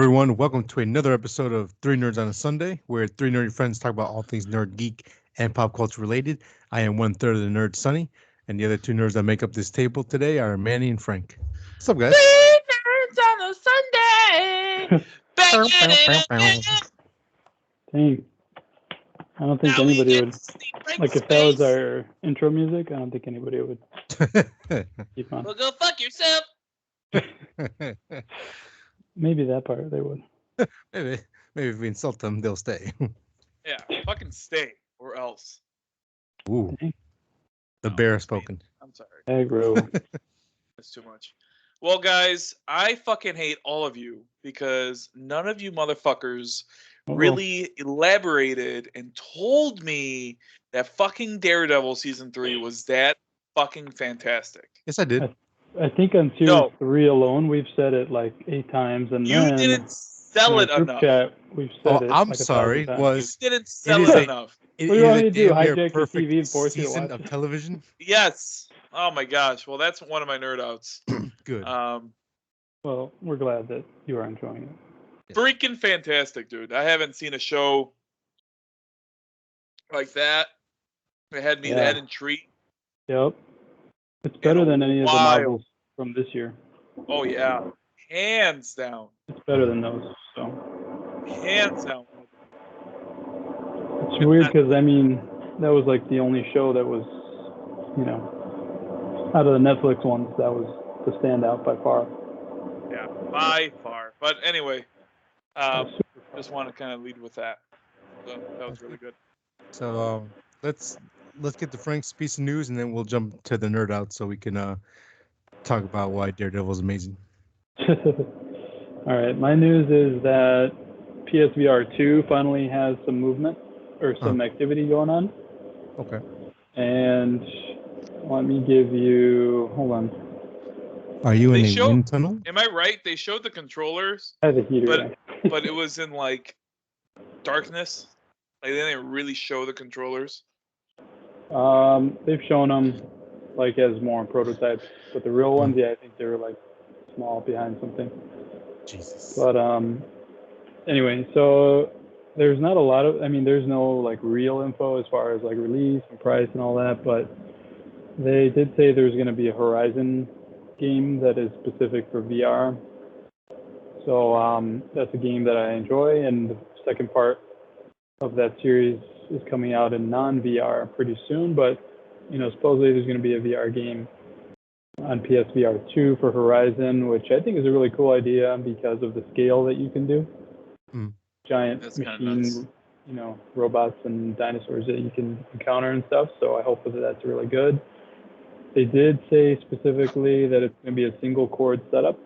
Everyone, welcome to another episode of Three Nerds on a Sunday, where three nerdy friends talk about all things nerd, geek, and pop culture related. I am one third of the nerd, Sunny, and the other two nerds that make up this table today are Manny and Frank. What's up, guys? Three nerds on a Sunday. Dang. I don't think Now we anybody get would, to see Frank's like, if that was face. our intro music, I don't think anybody would keep on. Well, go fuck yourself. Maybe that part they would. maybe if we insult them, they'll stay. Yeah, fucking stay or else. Ooh, Dang. the No, bear that's has spoken. I'm sorry. Aggro. That's too much. Well, guys, I fucking hate all of you because none of you motherfuckers Uh-oh. really elaborated and told me that fucking Daredevil season 3 was that fucking fantastic. Yes, I did. I think on series No. 3 alone, we've said it like 8 times, and You then didn't in sell our it group enough. chat, we've said Oh, it I'm like sorry. 1,000 times. You Was didn't sell is it a- enough. it What do you want is me a to do, damn near hijack your perfect TV and force you to season watch of it? television? Yes. Oh my gosh. Well, that's one of my nerd outs. Good. Well, we're glad that you are enjoying it. Freaking fantastic, dude. I haven't seen a show like that. It had me Yeah. that intrigued. Yep. It's better than any of the while. novels from this year. Oh yeah. Hands down. It's better than those. So Hands down. it's weird because, I mean, that was like the only show that was, out of the Netflix ones, that was the standout by far. Yeah, by far. But anyway, Super fun. just want to kind of lead with that. So that was really good. So let's get to Frank's piece of news, and then we'll jump to the nerd out so we can talk about why Daredevil is amazing. All right, my news is that PSVR 2 finally has some movement or some activity going on. Okay. And let me give you, hold on. Are you in They a show- wind tunnel? Am I right? They showed the controllers, I have a heater. but it was in like darkness. Like they didn't really show the controllers. They've shown them like as more prototypes, but the real ones, I think they were like small behind something. Jesus. But anyway, so there's not a lot of, I mean, there's no like real info as far as like release and price and all that, but they did say there's going to be a Horizon game that is specific for VR. So that's a game that I enjoy, and the second part of that series is coming out in non-VR pretty soon, but supposedly there's going to be a VR game on PSVR 2 for Horizon, which I think is a really cool idea because of the scale that you can do. Giant That's kinda nuts. machine, robots and dinosaurs that you can encounter and stuff. So I hope that that's really good. They did say specifically that it's going to be a single cord setup.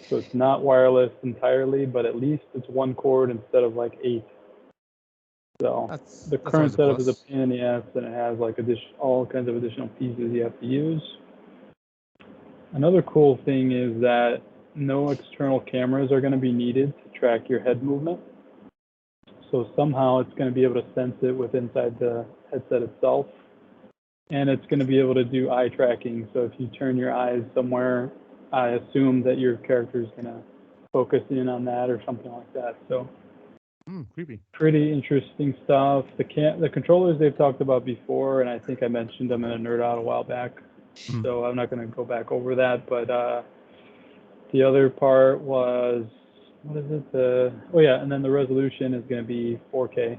So it's not wireless entirely, but at least it's one cord instead of like 8. So the current setup is a pain in the ass, and it has like all kinds of additional pieces you have to use. Another cool thing is that no external cameras are going to be needed to track your head movement. So somehow it's going to be able to sense it with inside the headset itself. And it's going to be able to do eye tracking. So if you turn your eyes somewhere, I assume that your character is going to focus in on that or something like that. So creepy. Pretty interesting stuff. The controllers they've talked about before, and I think I mentioned them in a nerd out a while back. So I'm not going to go back over that. But the other part was, what is it? And then the resolution is going to be 4K.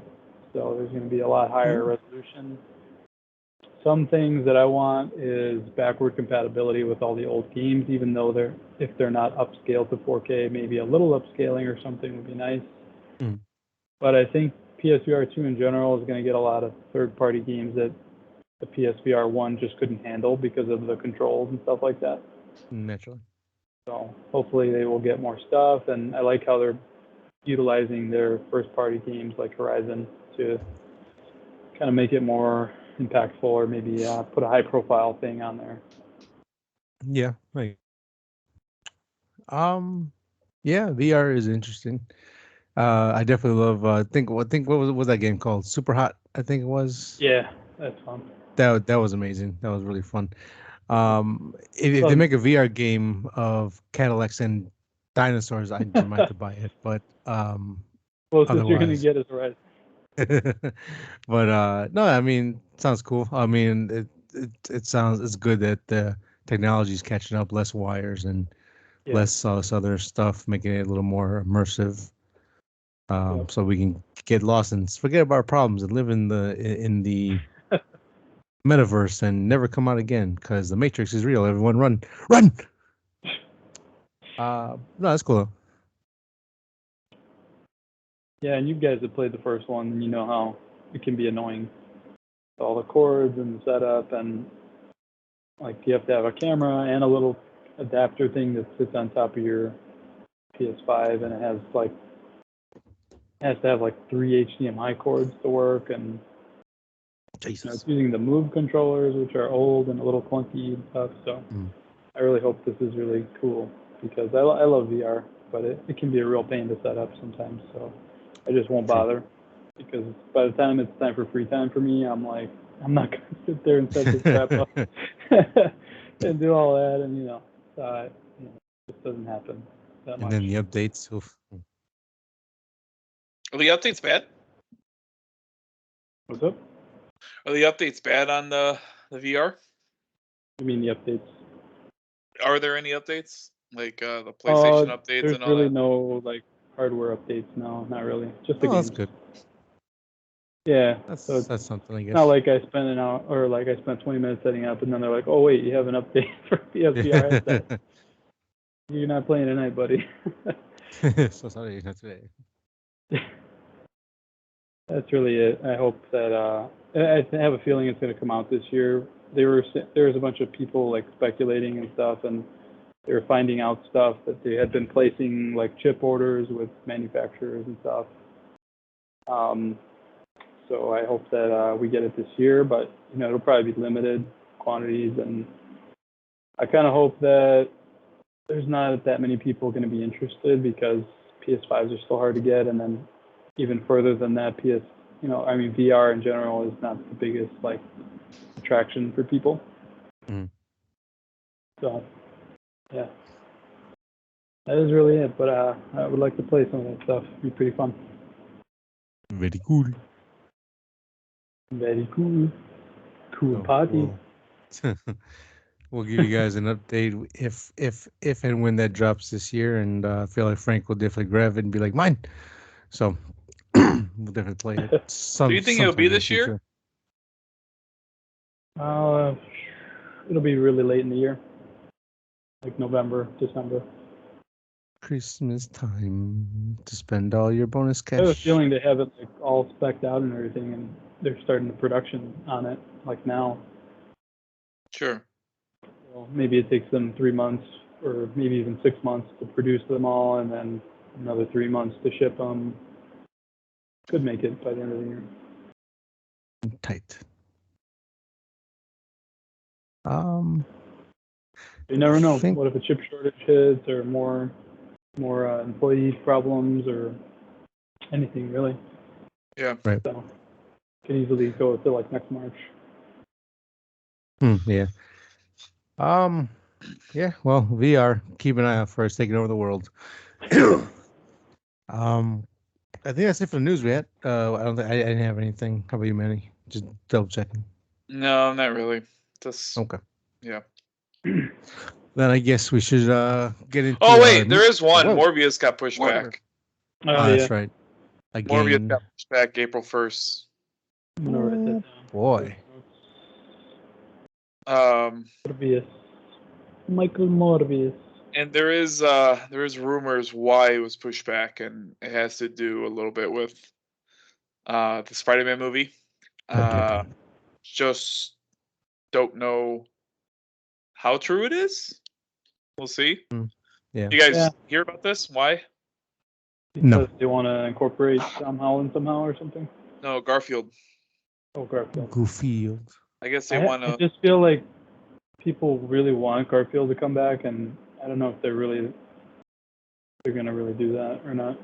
So there's going to be a lot higher resolution. Some things that I want is backward compatibility with all the old games, even though if they're not upscaled to 4K, maybe a little upscaling or something would be nice. But I think PSVR 2 in general is going to get a lot of third-party games that the PSVR 1 just couldn't handle because of the controls and stuff like that. Naturally. So hopefully they will get more stuff, and I like how they're utilizing their first-party games like Horizon to kind of make it more impactful, or maybe put a high-profile thing on there. Yeah, right. Yeah, VR is interesting. I definitely love. I think what was that game called? Super Hot, I think it was. Yeah, that's fun. That was amazing. That was really fun. If they make a VR game of Cadillacs and dinosaurs, I might to buy it, but Closest you're gonna otherwise. get is Rise. But no, I mean, sounds cool. I mean, it sounds it's good that the technology is catching up, less wires and Yeah. less all this other stuff, making it a little more immersive. Yep. So we can get lost and forget about our problems and live in the metaverse and never come out again because the Matrix is real. Everyone, run! No, that's cool. Yeah, and you guys have played the first one, and you know how it can be annoying. All the cords and the setup, and like you have to have a camera and a little adapter thing that sits on top of your PS5, and it has to have like 3 HDMI cords to work, and Jesus. it's using the Move controllers, which are old and a little clunky and stuff. So I really hope this is really cool because I love VR, but it can be a real pain to set up sometimes. So I just won't bother because by the time it's time for free time for me, I'm like, I'm not going to sit there and set this crap up and do all that. And, it just doesn't happen that much. And then the updates. Oof. Are the updates bad? What's up? Are the updates bad on the VR? You mean the updates? Are there any updates? Like the PlayStation updates there's and all really that? no like hardware updates. No, not really. Just the Oh, games. that's good. Yeah. That's so it's that's something, I guess. not like I spent an hour or like I spent 20 minutes setting up, and then they're like, "Oh wait, you have an update for PSVR headset. You're not playing tonight, buddy." So sorry, not today. That's really it. I hope that I have a feeling it's going to come out this year. There was a bunch of people like speculating and stuff, and they were finding out stuff that they had been placing like chip orders with manufacturers and stuff. So I hope that we get it this year, but it'll probably be limited quantities, and I kind of hope that there's not that many people going to be interested because PS5s are still hard to get, and then even further than that, VR in general is not the biggest like attraction for people. So, yeah, that is really it. But I would like to play some of that stuff. It'd be pretty fun. Very cool. Very cool. Cool party. We'll give you guys an update if and when that drops this year, and I feel like Frank will definitely grab it and be like mine. So we'll definitely play it. Do you think it'll be this year? It'll be really late in the year, like November, December. Christmas time to spend all your bonus cash. I have a feeling they have it like all spec'd out and everything, and they're starting the production on it like now. Sure. Well, maybe it takes them 3 months or maybe even 6 months to produce them all, and then another 3 months to ship them. Could make it by the end of the year. Tight. You never know. What if a chip shortage hits, or more employee problems, or anything really? Yeah. Right. So can easily go to like next March. Yeah. Yeah. Well, VR. Keep an eye out for us taking over the world. I think that's it for the news we had. I didn't have anything. How about you, Manny? Just double checking. No, not really. Just okay. Yeah. Then I guess we should get into. Oh wait, there is one. Whoa. Morbius got pushed back. Oh, that's right. Again. Morbius got pushed back April 1st. Oh, boy. Morbius. Michael Morbius. And there is rumors why it was pushed back, and it has to do a little bit with the Spider-Man movie. Just don't know how true it is. We'll see. Yeah. You guys hear about this? Why? Because they want to incorporate Tom Holland somehow or something? No, Garfield. Oh, Garfield. Garfield. I guess they want to. I just feel like people really want Garfield to come back, and I don't know if they're going to really do that or not.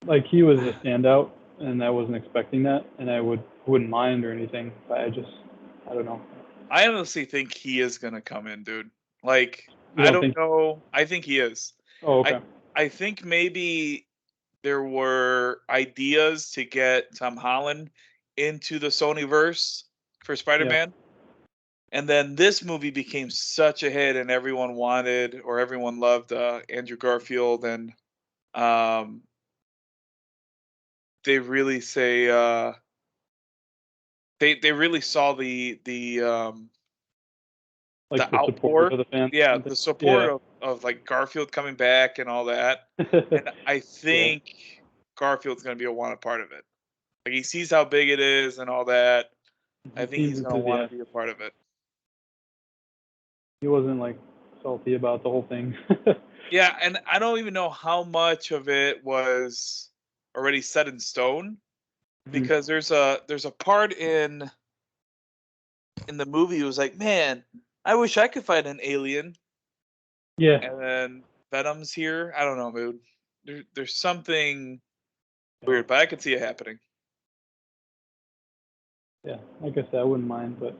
Like, he was a standout, and I wasn't expecting that, and I wouldn't mind or anything, but I don't know. I honestly think he is going to come in, dude. Like, I don't know. I think he is. Oh, okay. I think maybe there were ideas to get Tom Holland into the Sonyverse for Spider-Man. And then this movie became such a hit, and everyone loved Andrew Garfield, and they really say they really saw the Like the outpour, support of the fans. the support of like Garfield coming back and all that. And I think Garfield's gonna be a wanted part of it. Like he sees how big it is and all that. I think he's gonna want to be a part of it. He wasn't like salty about the whole thing. Yeah, and I don't even know how much of it was already set in stone, because there's a part in the movie. It was like, man, I wish I could fight an alien. Yeah. And then Venom's here. I don't know, dude. There's something weird, but I could see it happening. Yeah, like I said, I wouldn't mind, but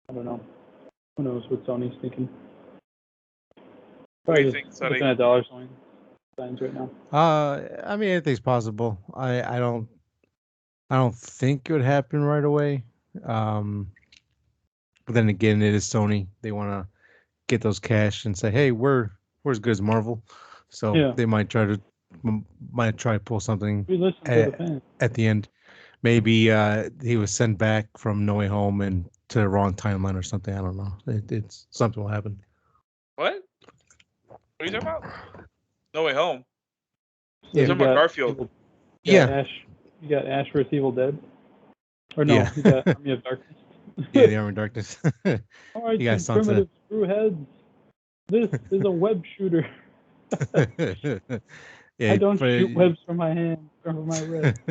I don't know. Who knows what Sony's thinking? What do you think, Sonny? Looking at dollar signs right now. I mean, anything's possible. I don't think it would happen right away. But then again, it is Sony. They want to get those cash and say, hey, we're as good as Marvel, so they might try to pull something at the end. Maybe he was sent back from No Way Home and to the wrong timeline or something. I don't know. It's something will happen. What? What are you talking about? No Way Home. Yeah, you're talking about Garfield. Ash. You got Ash vs. Evil Dead. Or no, you got Army of Darkness. Yeah, the Army of Darkness. All right, you primitive screwheads. This is a web shooter. I don't shoot webs from my hand or from my wrist.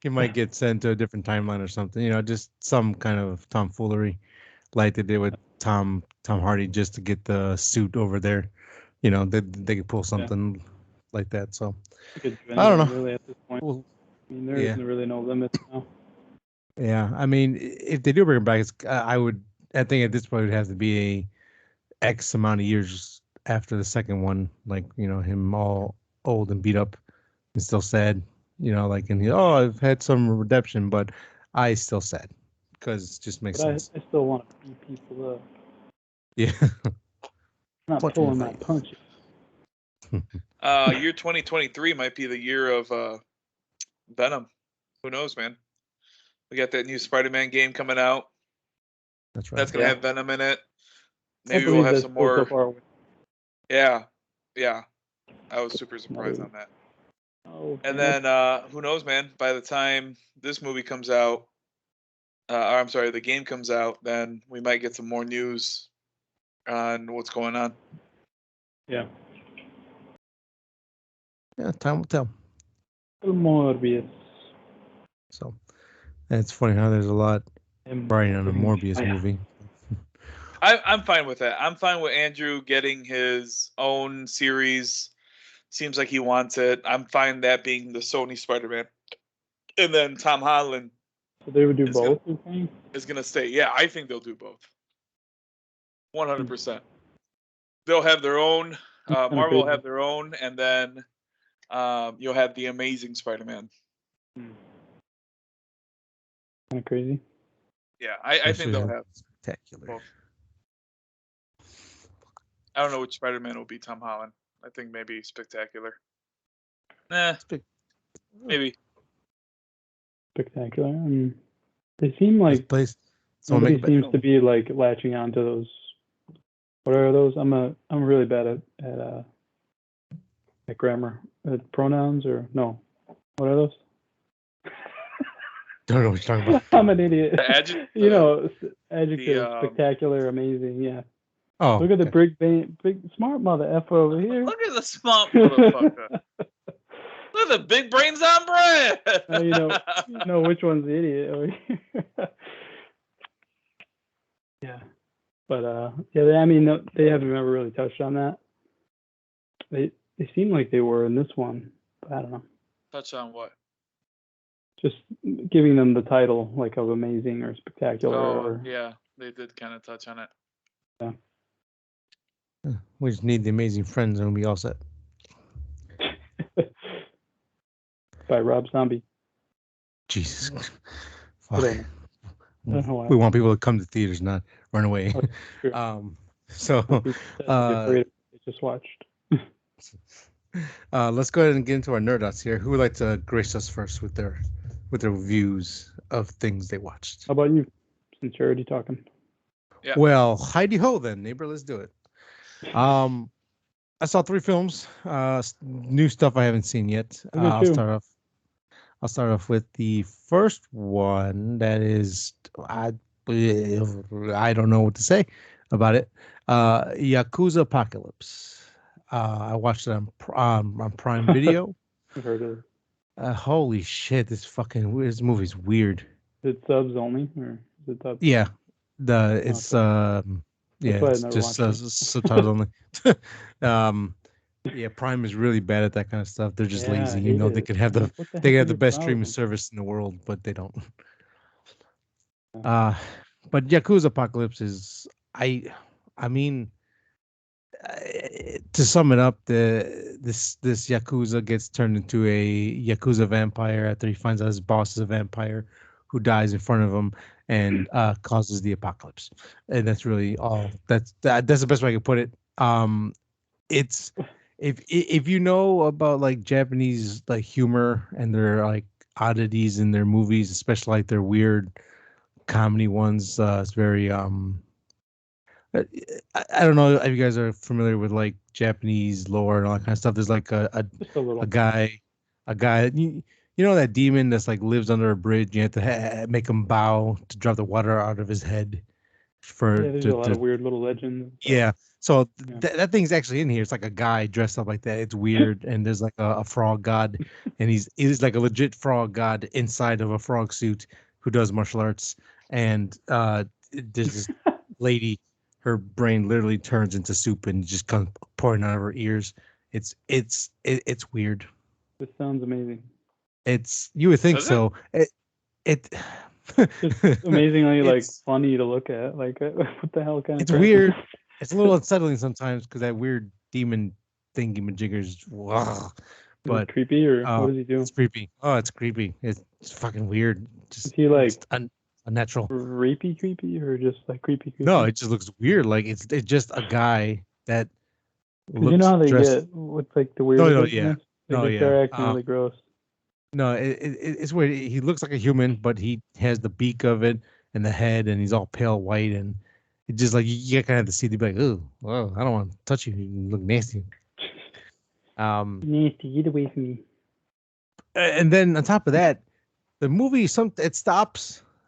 He might get sent to a different timeline or something. You know, just some kind of tomfoolery, like they did with Tom Hardy, just to get the suit over there. You know, they could pull something like that. So I don't know. Really, at this point, I mean, there isn't really no limit now. Yeah, I mean, if they do bring him back, I think at this point it would have to be a X amount of years after the second one, like, you know, him all old and beat up and still sad, you know, like, and I've had some redemption, but I still sad because it just makes sense. I still want to beat people up. Yeah. I'm not pulling my punches. Year 2023 might be the year of Venom. Who knows, man? We got that new Spider-Man game coming out. That's right. That's gonna have Venom in it. Maybe we'll have some more. So yeah. I was super surprised on that. Oh, and then who knows, man? By the time this movie comes out, the game comes out, then we might get some more news on what's going on. Yeah. Yeah, time will tell. Morbius. So, it's funny how there's a lot riding on a Morbius movie. I'm fine with that. I'm fine with Andrew getting his own series. Seems like he wants it. I'm fine that being the Sony Spider-Man. And then Tom Holland. So they would do both, you think? Is going to stay. Yeah, I think they'll do both. 100%. They'll have their own. Marvel will have their own. And then you'll have the Amazing Spider-Man. Kind of crazy. Yeah, I think they'll have spectacular. Both. I don't know which Spider-Man will be Tom Holland. I think maybe Spectacular. Maybe. Spectacular. They seem like somebody seems to be like latching on to those. What are those? I'm really bad at grammar. Pronouns or no? What are those? Don't know what you're talking about. I'm an idiot. Adjective, adjective, spectacular, amazing. Yeah. Oh, look at the big smart mother effer over here. Look at the smart motherfucker. Look at the big brains on bread. You know which one's the idiot over here. Yeah, but I mean, they haven't ever really touched on that. They seem like they were in this one, but I don't know. Touch on what? Just giving them the title, like, of amazing or spectacular. Yeah, they did kind of touch on it. Yeah. We just need the Amazing Friends and we'll be all set. By Rob Zombie. Jesus. I Fuck. don't know why. We want people to come to theaters, not run away. Oh, sure. So Afraid of what they just watched. let's go ahead and get into our nerd outs here. Who would like to grace us first with their reviews of things they watched? How about you? Since you're already talking. Yeah. Well, Heidi Ho then, neighbor. Let's do it. I saw 3 films. New stuff I haven't seen yet. I'll start off with the first one. That is, I don't know what to say about it. Yakuza Apocalypse. I watched it on Prime Video. I've heard of it. Holy shit! This movie's weird. Is it subs only, or is it dubs? Yeah, it's just subtitles only. Yeah, Prime is really bad at that kind of stuff. They're just lazy. You know, they could have the best streaming service in the world, but they don't. But Yakuza Apocalypse is I mean, to sum it up, this Yakuza gets turned into a Yakuza vampire after he finds out his boss is a vampire who dies in front of him and causes the apocalypse. And that's really all. That's the best way I can put it. It's if you know about like Japanese like humor and their like oddities in their movies, especially like their weird comedy ones, it's very I don't know if you guys are familiar with like Japanese lore and all that kind of stuff. There's like a guy, you know that demon that's like lives under a bridge. You have to make him bow to drop the water out of his head. There's a lot of weird little legends. Yeah, so that thing's actually in here. It's like a guy dressed up like that. It's weird, and there's like a frog god, and he's like a legit frog god inside of a frog suit who does martial arts. And there's this lady. Her brain literally turns into soup and just comes pouring out of her ears. It's weird. This sounds amazing. You would think so. It's amazingly like funny to look at. Like what the hell kind of? It's weird. It's a little unsettling sometimes because that weird demon thingy-majiggers. But is it creepy or what does he do? It's creepy. Oh, it's creepy. It's fucking weird. Is he like unnatural? Creepy or just like creepy? No, it just looks weird. Like it's just a guy that. You know how they get with like the weird. They're acting really gross. No, it's weird. He looks like a human, but he has the beak of it and the head, and he's all pale white, and it's just like you kind of have to see. They'd be like, "Oh, well, I don't want to touch you. You look nasty." Nasty, get away from me. And then on top of that, the movie it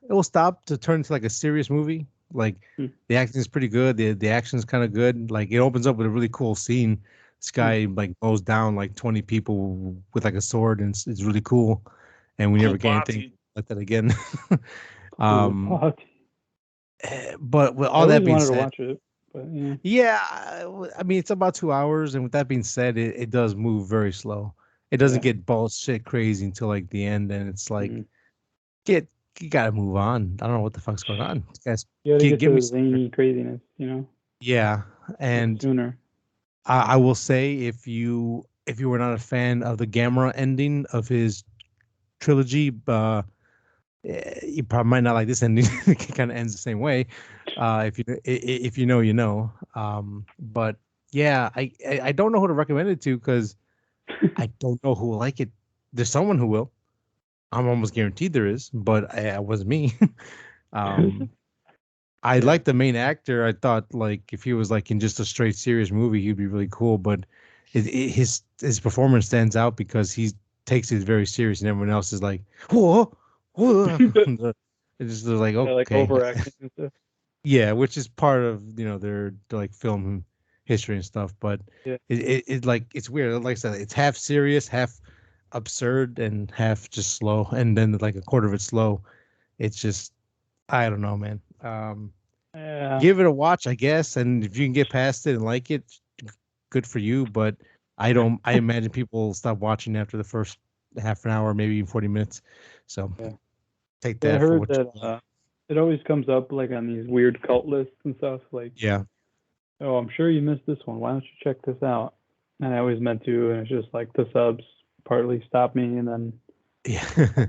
will stop to turn into like a serious movie. Like the acting is pretty good. The action is kind of good. Like it opens up with a really cool scene. This guy like mows down like 20 people with like a sword, and it's really cool. And we never get anything like that again. But with all that being said, to watch it, but I mean it's about 2 hours, and with that being said, it does move very slow. It doesn't get bullshit crazy until like the end, and it's like you gotta move on. I don't know what the fuck's going on. Guys, give me zany craziness, you know? Yeah, and sooner. I will say if you were not a fan of the Gamera ending of his trilogy, you probably might not like this ending. It kind of ends the same way. If you know, you know. But yeah, I don't know who to recommend it to because I don't know who will like it. There's someone who will. I'm almost guaranteed there is, but it wasn't me. I like the main actor. I thought like if he was like in just a straight serious movie, he'd be really cool. But his performance stands out because he takes it very serious, and everyone else is like, whoa. It's just like okay, like overacting and stuff. Yeah, which is part of their like film history and stuff. But it like it's weird. Like I said, it's half serious, half absurd, and half just slow, and then like a quarter of it slow. It's just I don't know, man. Give it a watch, I guess, and if you can get past it and like it, good for you. But I imagine people stop watching after the first half an hour, maybe even 40 minutes. So take that. I heard that it always comes up like on these weird cult lists and stuff. Like Oh, I'm sure you missed this one. Why don't you check this out? And I always meant to, and it's just like the subs partly stopped me, and then Yeah.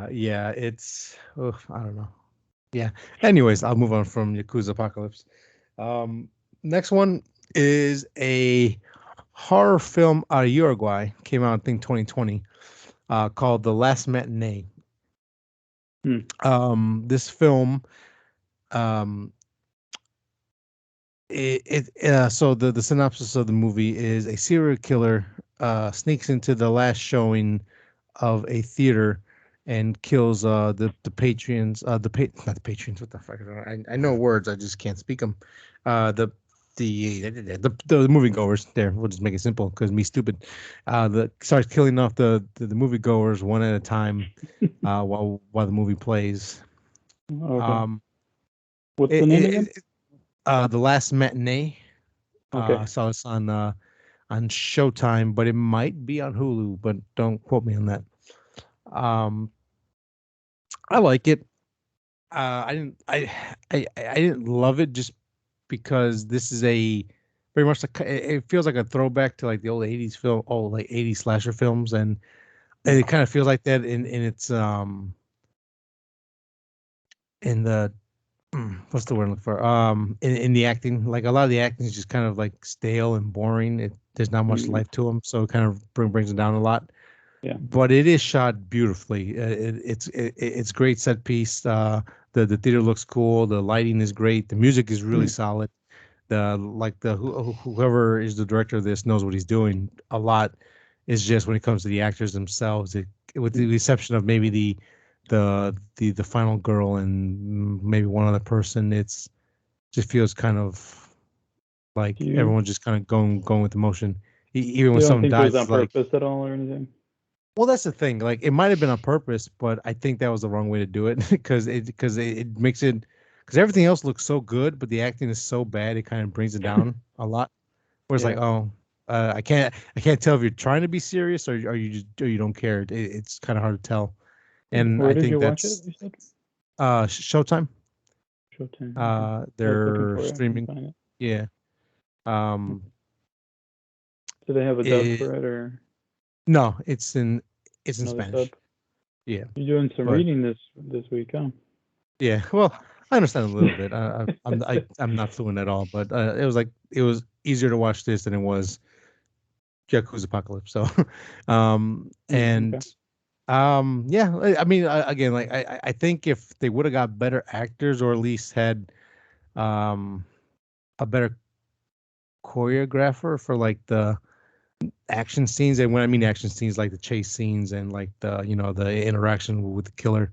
Yeah, it's I don't know. Yeah. Anyways, I'll move on from Yakuza Apocalypse. Next one is a horror film out of Uruguay. Came out, I think, 2020. Called The Last Matinee. This film, um, so the synopsis of the movie is a serial killer sneaks into the last showing of a theater and kills the patrons not the patrons, what the fuck I know words, I just can't speak them, the the moviegoers. There, we'll just make it simple because me stupid. The starts killing off the moviegoers one at a time while the movie plays. okay. um What's the name again? The Last Matinee. Okay. So it's on Showtime, but it might be on Hulu, but don't quote me on that. Um, I like it. I didn't love it just because this is a very much like it feels like a throwback to like the old '80s film, like '80s slasher films, and it kind of feels like that in its in the what's the word I'm looking for? In the acting, like a lot of the acting is just kind of like stale and boring. There's not much life to them, so it kind of brings it down a lot. Yeah. But it is shot beautifully. It's great set piece. The theater looks cool. The lighting is great. The music is really solid. Whoever is the director of this knows what he's doing a lot. Is just when it comes to the actors themselves, with the exception of maybe the final girl and maybe one other person, it's just feels kind of like everyone's just kind of going with emotion. Even when You don't someone think it dies, was on it's like, purpose at all or anything? well, that's the thing. Like, it might have been on purpose, but I think that was the wrong way to do it because it makes it, because everything else looks so good, but the acting is so bad, it kind of brings it down a lot. Where it's like, oh, I can't tell if you're trying to be serious or you don't care. It's kind of hard to tell, and Where I did think you watch it? that's You said Showtime. Showtime. Okay. I was looking They're for it. I couldn't streaming. find it. Yeah. Do they have a dub It, for it or no, it's in another sub? Spanish. Yeah, You're doing some but reading this week, huh? yeah. Well, I understand a little bit. I'm not fluent at all, but it was easier to watch this than it was Yakuza Apocalypse. So, Okay. yeah. I mean, again, like I think if they would have got better actors or at least had um a better choreographer for like the action scenes, and when I mean action scenes, like the chase scenes and like the interaction with the killer,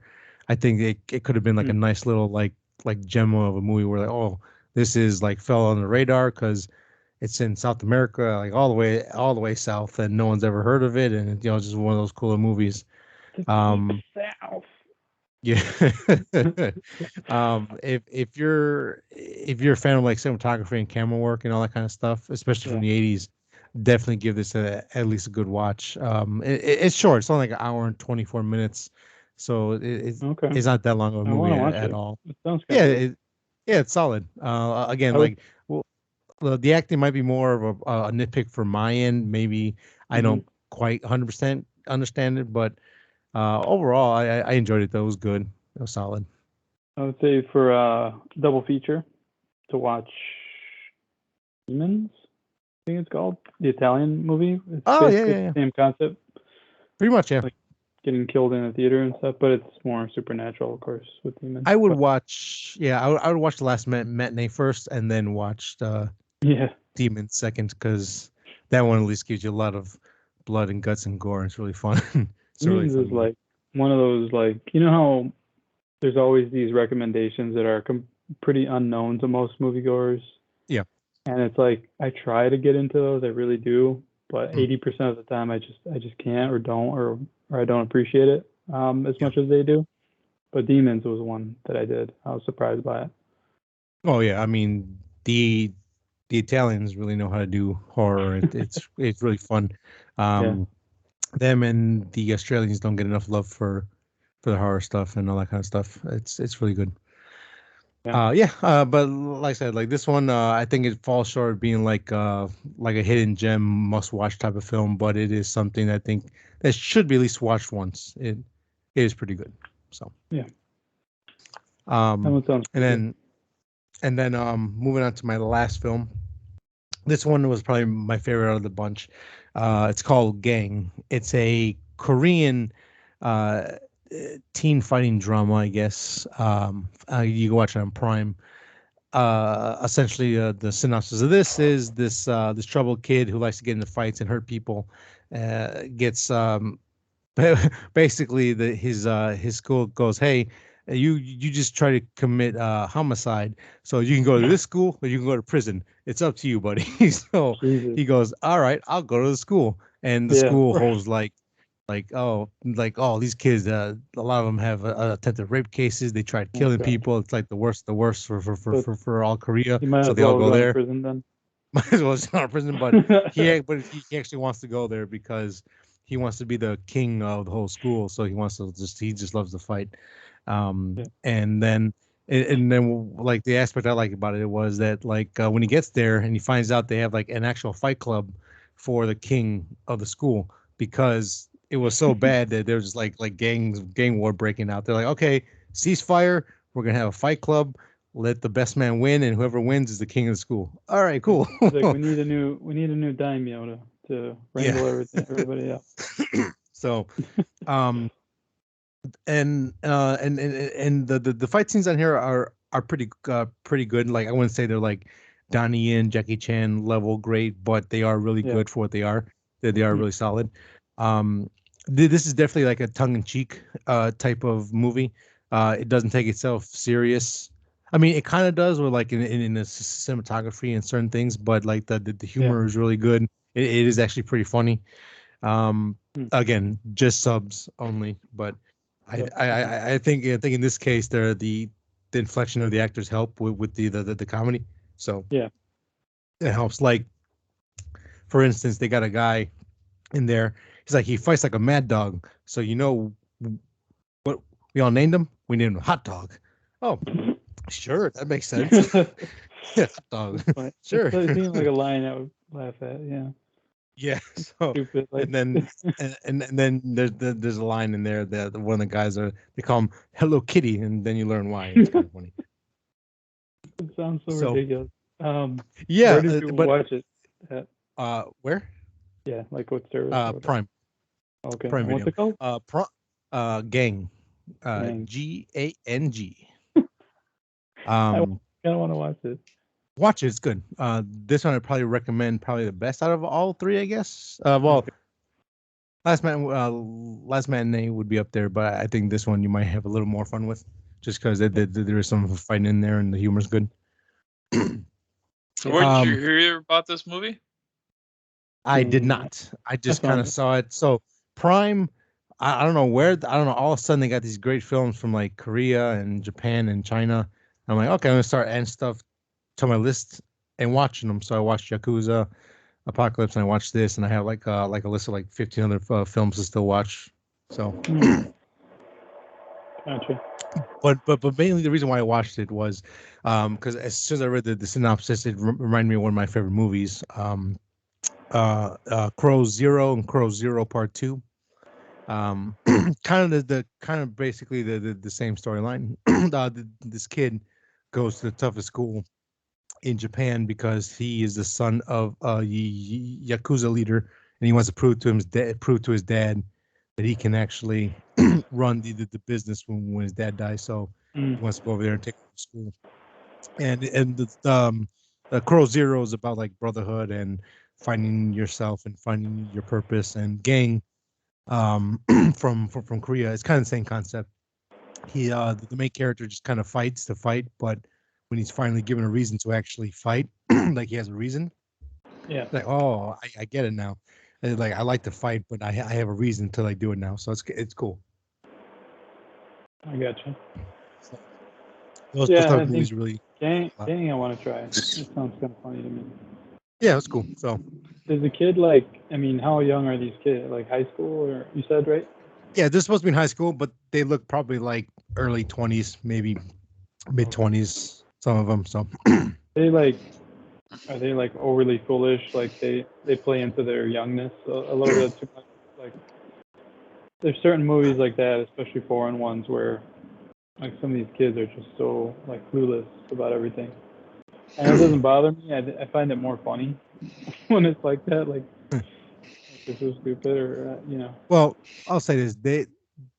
I think it could have been like a nice little like gem of a movie where like, oh, this is like fell on the radar because it's in South America, like all the way south, and no one's ever heard of it, and just one of those cooler movies. The Deep um South. yeah. If you're a fan of like cinematography and camera work and all that kind of stuff, especially from the '80s, definitely give this at least a good watch. It's short. It's only like an hour and 24 minutes, so Okay. it's not that long of a I movie want to watch at it. all. It sounds kind Yeah, of cool. it's solid. Again, I was like, well, the acting might be more of a nitpick from my end. Maybe I don't quite 100% understand it, but overall, I enjoyed it. Though it was good. It was solid. I would say for a double feature to watch Demons, I think it's called, the Italian movie. It's Oh yeah, basically yeah, the yeah. same concept, Pretty much, yeah. like getting killed in a theater and stuff, but it's more supernatural, of course, with demons. I would But watch. Yeah, I would watch the last matinee first, and then watch yeah, Demon second, because that one at least gives you a lot of blood and guts and gore. It's really fun. It's a really Demons fun is movie. like one of those, like, you know how there's always these recommendations that are pretty unknown to most moviegoers. Yeah. And it's like I try to get into those, I really do, but 80% of the time I just can't or don't or I don't appreciate it as Yeah. much as they do. But Demons was one that I did. I was surprised by it. Oh yeah. I mean, the Italians really know how to do horror. It's really fun. Yeah. Them and the Australians don't get enough love for the horror stuff and all that kind of stuff. It's really good. But like I said, like this one, I think it falls short of being like a hidden gem, must-watch type of film. But it is something I think that should be at least watched once. It is pretty good. So Yeah. Um, That one sounds and pretty then moving on to my last film. This one was probably my favorite out of the bunch. It's called Gang. It's a Korean uh, teen fighting drama, I guess. You can watch it on Prime. Essentially, the synopsis of this is this troubled kid who likes to get into fights and hurt people gets basically his school goes, hey, you just try to commit homicide, so you can go to this school or you can go to prison. It's up to you, buddy. So Jesus. he goes, all right, I'll go to the school. And the Yeah, school right. holds like these kids, a lot of them have attempted rape cases. They tried Oh, killing God. people. It's like the worst So for all Korea. you might So as they all well go go in there. prison then. Might as well start prison, but he actually wants to go there because he wants to be the king of the whole school. So he just loves to fight. Yeah. And then like the aspect I like about it was that like when he gets there and he finds out they have like an actual fight club for the king of the school, because it was so bad that there was just like gang war breaking out. They're like, okay, ceasefire. We're gonna have a fight club. Let the best man win, and whoever wins is the king of the school. All right, cool. It's like we need a new daimyo to wrangle everybody up. So, and the fight scenes on here are pretty good. Like I wouldn't say they're like Donnie Yen, Jackie Chan level great, but they are really good for what they are. They are really solid. This is definitely like a tongue-in-cheek type of movie. It doesn't take itself serious. I mean, it kind of does with like in the cinematography and certain things, but like the humor is really good. It is actually pretty funny. Again, just subs only, but I think in this case the inflection of the actors help with the comedy. So Yeah. it helps. Like for instance, they got a guy in there. He's like he fights like a mad dog. So what we all named him? We named him Hot Dog. Oh, sure, that makes sense. Yeah, Hot Dog. Sure. It seemed like a line I would laugh at. Yeah. Yeah. So Stupid. Like, and then there's a line in there that one of the guys they call him Hello Kitty, and then you learn why. It's kind of funny. It sounds so ridiculous. Yeah, where did you watch it at? Where? Yeah, like what service? Prime. Okay. Prime What's Video. it called? Gang. Gang. Gang. I kind of want to watch it. Watch it. It's good. This one I'd probably recommend the best out of all three, I guess. Last Matinee would be up there, but I think this one you might have a little more fun with, just because there is some fighting in there and the humor's good. So where did you hear about this movie? I did not. I just kind of saw it. So Prime, I don't know where. I don't know. All of a sudden they got these great films from like Korea and Japan and China. I'm like, okay, I'm gonna start adding stuff to my list and watching them. So I watched Yakuza Apocalypse and I watched this, and I have like a list of like 15 other films to still watch. So, gotcha. But mainly the reason why I watched it was because as soon as I read the synopsis, it reminded me of one of my favorite movies, Crow Zero and Crow Zero Part 2. Kind of basically the same storyline. This kid goes to the toughest school in Japan because he is the son of a Yakuza leader, and he wants to prove to his dad that he can actually run the business when his dad dies. So he wants to go over there and take over school. And the Crow Zero is about like brotherhood and finding yourself and finding your purpose. And Gang from Korea, it's kind of the same concept. He the main character just kind of fights to fight, but when he's finally given a reason to actually fight, like he has a reason. Yeah. Like, oh, I get it now. And like I like to fight, but I have a reason to like do it now. So it's cool. I gotcha. So, those I type of movies really. Gang, I want to try. It sounds kind of funny to me. Yeah, it's cool. So. Is the kid like? I mean, how young are these kids? Like high school, or you said, right? Yeah, they're supposed to be in high school, but they look probably like early 20s, maybe mid-20s, some of them. So They like are they like overly foolish? Like they play into their youngness a little bit too much. Like there's certain movies like that, especially foreign ones, where like some of these kids are just so like clueless about everything. And it doesn't bother me. I find it more funny when it's like that. Like they're so stupid, or well, I'll say this: the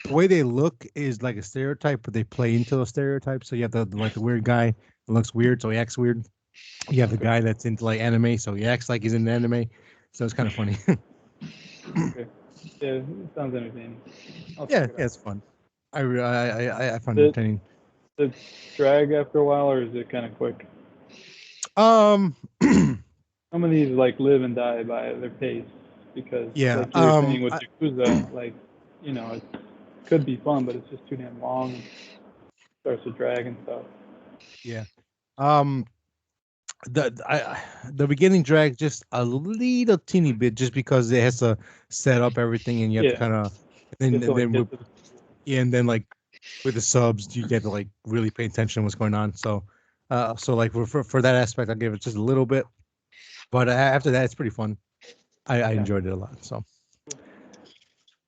way they look is like a stereotype, but they play into those stereotypes. So you have the weird guy that looks weird, so he acts weird. You have the guy that's into like anime, so he acts like he's in anime. So it's kind of funny. Okay. Yeah, it sounds entertaining. I'll Yeah, check it yeah, out. it's fun. I find it Does entertaining. it drag after a while, or is it kind of quick? Um, Some of these like live and die by their pace because, yeah. like you were saying with Yakuza, like it could be fun, but it's just too damn long and starts to drag and stuff. Yeah. Um, the beginning drag just a little teeny bit, just because it has to set up everything, and you have to Yeah, kind of, you and have to like then get to yeah, and then like with the subs, you get to like really pay attention to what's going on. So, like for that aspect, I'll give it just a little bit, but after that, it's pretty fun. I yeah. enjoyed it a lot. So,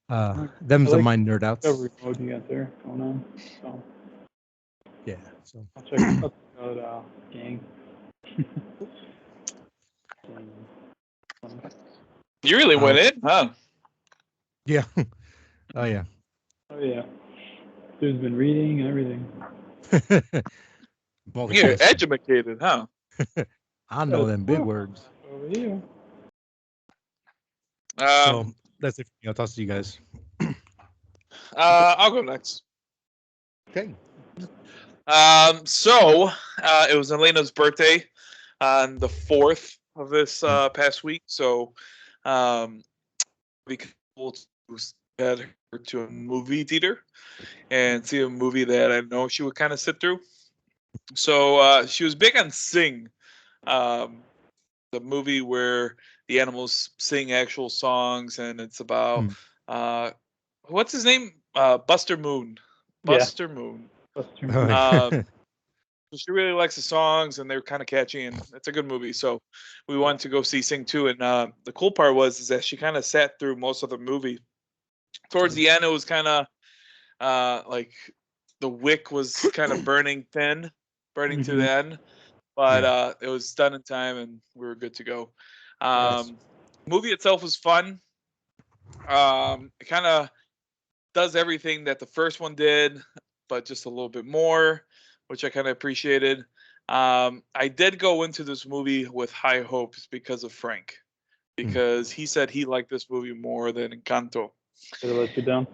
I them's the like mind nerd discovery outs. mode you got there going on. So Yeah. So I'll check out Gang. You really went Um, in, huh? yeah. Oh yeah. Oh yeah, dude's been reading and everything. You're Multitasking. educated, huh? I know them big words. Over here. So Um, that's it. I'll toss to you guys. I'll go next. Okay. So it was Elena's birthday on the 4th of this past week. So, we could get her to a movie theater and see a movie that I know she would kind of sit through. So she was big on Sing, um, the movie where the animals sing actual songs, and it's about uh, what's his name? Buster Moon. Yeah. Buster Moon. That's true. Oh, yeah. She really likes the songs, and they're kind of catchy, and it's a good movie. So we wanted to go see Sing 2, and the cool part is that she kind of sat through most of the movie. Towards the end, it was kind of like the wick was kind of burning thin, burning to the end, but it was done in time, and we were good to go. Nice. Movie itself was fun. It kind of does everything that the first one did, but just a little bit more, which I kind of appreciated. I did go into this movie with high hopes because of Frank, because he said he liked this movie more than Encanto. Did it let you down?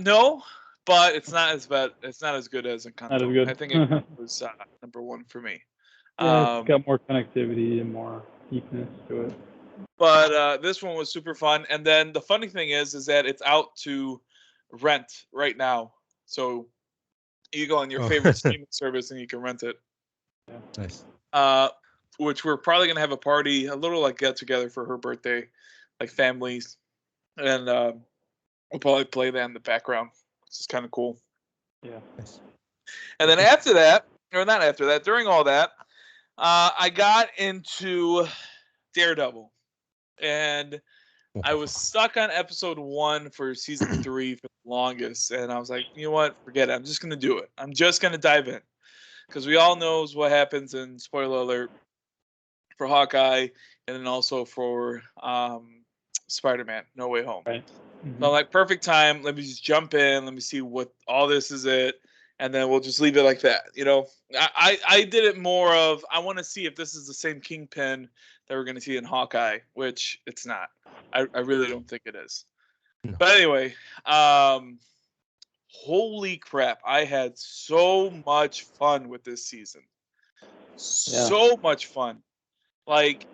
No, but it's not as bad. It's not as good as Encanto. Not as good. I think Encanto was number one for me. Yeah, it's got more connectivity and more deepness to it. But this one was super fun. And then the funny thing is that it's out to rent right now. So you go on your favorite streaming service and you can rent it. Yeah. Nice. Which we're probably gonna have a party, a little like get together for her birthday, like families, and we'll probably play that in the background, which is kind of cool. Yeah. Nice. And then after that, or not after that, during all that, I got into Daredevil, and I was stuck on episode 1 for season 3 for the longest, and I was like, you know what, forget it. I'm just gonna do it. I'm just gonna dive in, because we all knows what happens in, spoiler alert, for Hawkeye, and then also for Spider-Man: No Way Home. Right. So I'm like, perfect time. Let me just jump in. Let me see what all this is it, and then we'll just leave it like that. I did it more of, I want to see if this is the same Kingpin that we're going to see in Hawkeye, which it's not. I really don't think it is. No. But anyway, holy crap! I had so much fun with this season. So much fun. Like,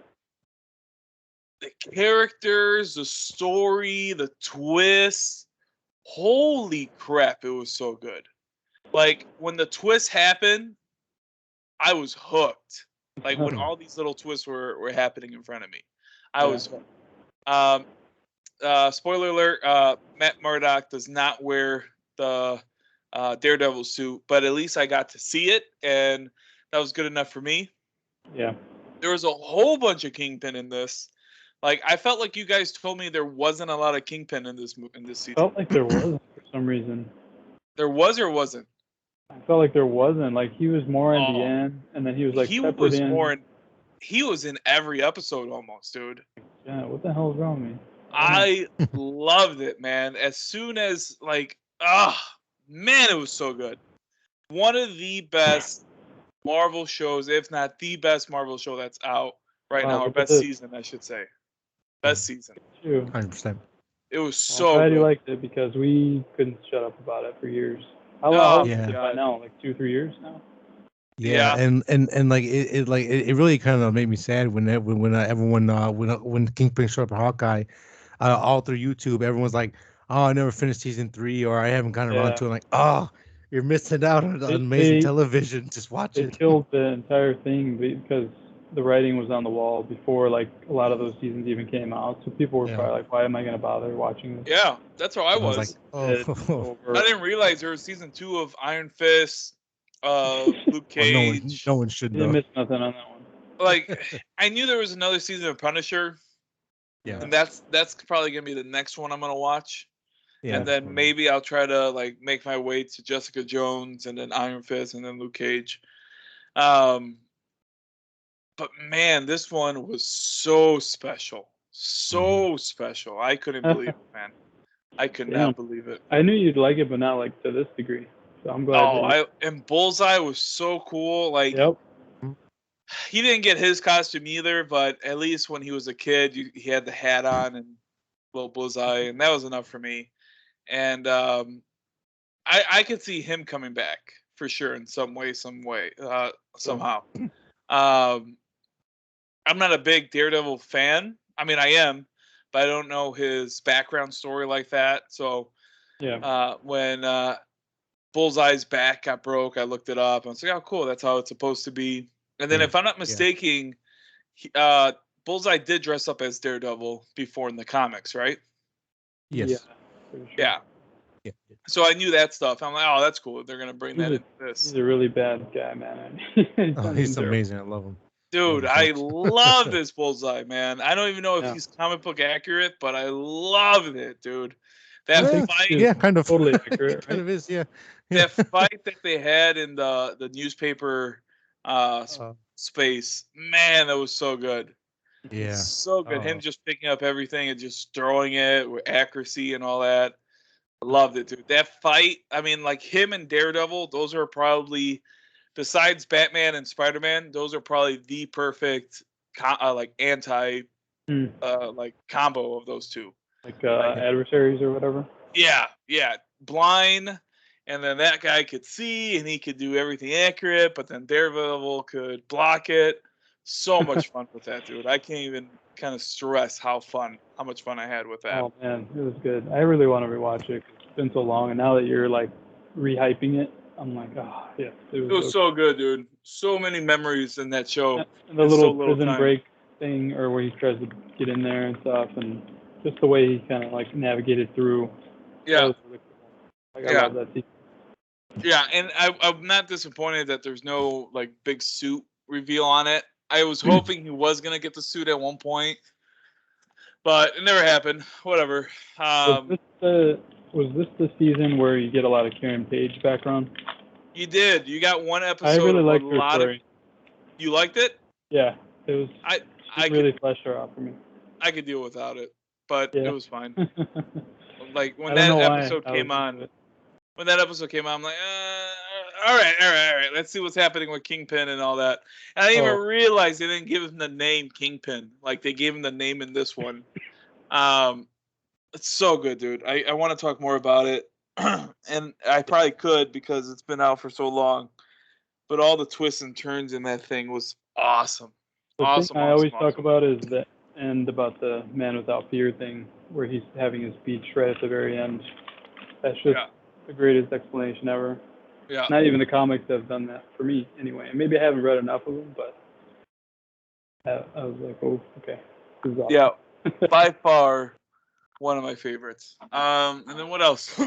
the characters, the story, the twists. Holy crap, it was so good. Like, when the twist happened, I was hooked. Like, when all these little twists were happening in front of me, I was hooked. Spoiler alert, Matt Murdock does not wear the Daredevil suit, but at least I got to see it, and that was good enough for me. Yeah. There was a whole bunch of Kingpin in this. Like, I felt like you guys told me there wasn't a lot of Kingpin in this season. Felt like there wasn't for some reason. There was or wasn't? I felt like there wasn't. Like he was more in the Oh. end, and then he was like He peppered was in. more in. He was in every episode almost, dude. Yeah. What the hell is wrong with me? I loved it, man. As soon as man, it was so good. One of the best Marvel shows, if not the best Marvel show that's out right now, or best season, I should say. Best season. 100%. It was I'm so glad good. you liked it because we couldn't shut up about it for years. How Oh, long yeah. is it by now? Like 2-3 years now? Yeah, and like it really kind of made me sad when everyone when Kingpin showed up at Hawkeye, all through YouTube, everyone's like, "Oh, I never finished season 3," or "I haven't gotten around to it." Like, oh, you're missing out on amazing television. Just watch it. They killed the entire thing because the writing was on the wall before like a lot of those seasons even came out. So people were probably like, "Why am I going to bother watching this?" Yeah, that's how I was. Like, oh. I didn't realize there was season 2 of Iron Fist, Luke Cage. No one should know. You didn't miss nothing on that one. Like, I knew there was another season of Punisher. Yeah. And that's probably gonna be the next one I'm gonna watch. Yeah. And then maybe I'll try to like make my way to Jessica Jones and then Iron Fist and then Luke Cage. But man, this one was so special. So special. I couldn't believe it, man. I could not believe it. I knew you'd like it, but not like to this degree. So I'm glad. And Bullseye was so cool. Like, he didn't get his costume either, but at least when he was a kid, he had the hat on and little Bullseye, and that was enough for me. And I could see him coming back for sure in some way, somehow. I'm not a big Daredevil fan. I mean, I am, but I don't know his background story like that. So when Bullseye's back got broke, I looked it up. I was like, oh, cool. That's how it's supposed to be. And then if I'm not mistaken, Bullseye did dress up as Daredevil before in the comics, right? Yes. Yeah. So I knew that stuff. I'm like, oh, that's cool. They're going to bring that into this. He's a really bad guy, man. He's amazing. I love him. Dude, I love this Bullseye, man. I don't even know if he's comic book accurate, but I love it, dude. That fight. Yeah, kind of. Totally accurate. Kind of is, yeah. That fight that they had in the newspaper space, man, that was so good. Yeah. So good. Him just picking up everything and just throwing it with accuracy and all that. I loved it, dude. That fight, I mean, like him and Daredevil, those are probably, besides Batman and Spider-Man, those are probably the perfect like like combo of those two. Like adversaries or whatever? Yeah. Blind. And then that guy could see, and he could do everything accurate, but then Daredevil could block it. So much fun with that, dude. I can't even kind of stress how much fun I had with that. Oh, man, it was good. I really want to rewatch it. It's been so long, and now that you're, like, rehyping it, I'm like, oh, yeah. It was so good, dude. So many memories in that show. And the little prison break thing, or where he tries to get in there and stuff, and just the way he kind of, like, navigated through. Yeah. Really cool. Like, I love that season. Yeah, and I'm not disappointed that there's no like big suit reveal on it. I was hoping he was gonna get the suit at one point, but it never happened. Whatever. Was this the season where you get a lot of Karen Page background? You did. You got one episode. I really liked her story. You liked it? Yeah, it was. I really fleshed her out for me. I could deal without it, but it was fine. Like when that episode came on. When that episode came out, I'm like, all right. Let's see what's happening with Kingpin and all that. And I didn't even realize they didn't give him the name Kingpin. Like they gave him the name in this one. It's so good, dude. I want to talk more about it. And I probably could because it's been out for so long. But all the twists and turns in that thing was awesome. The thing I always talk about is the end about the Man Without Fear thing, where he's having his speech right at the very end. That's just the greatest explanation ever. Yeah. Not even the comics have done that for me, anyway. And maybe I haven't read enough of them, but I was like, oh, okay. This is awesome. Yeah, by far one of my favorites. And then what else?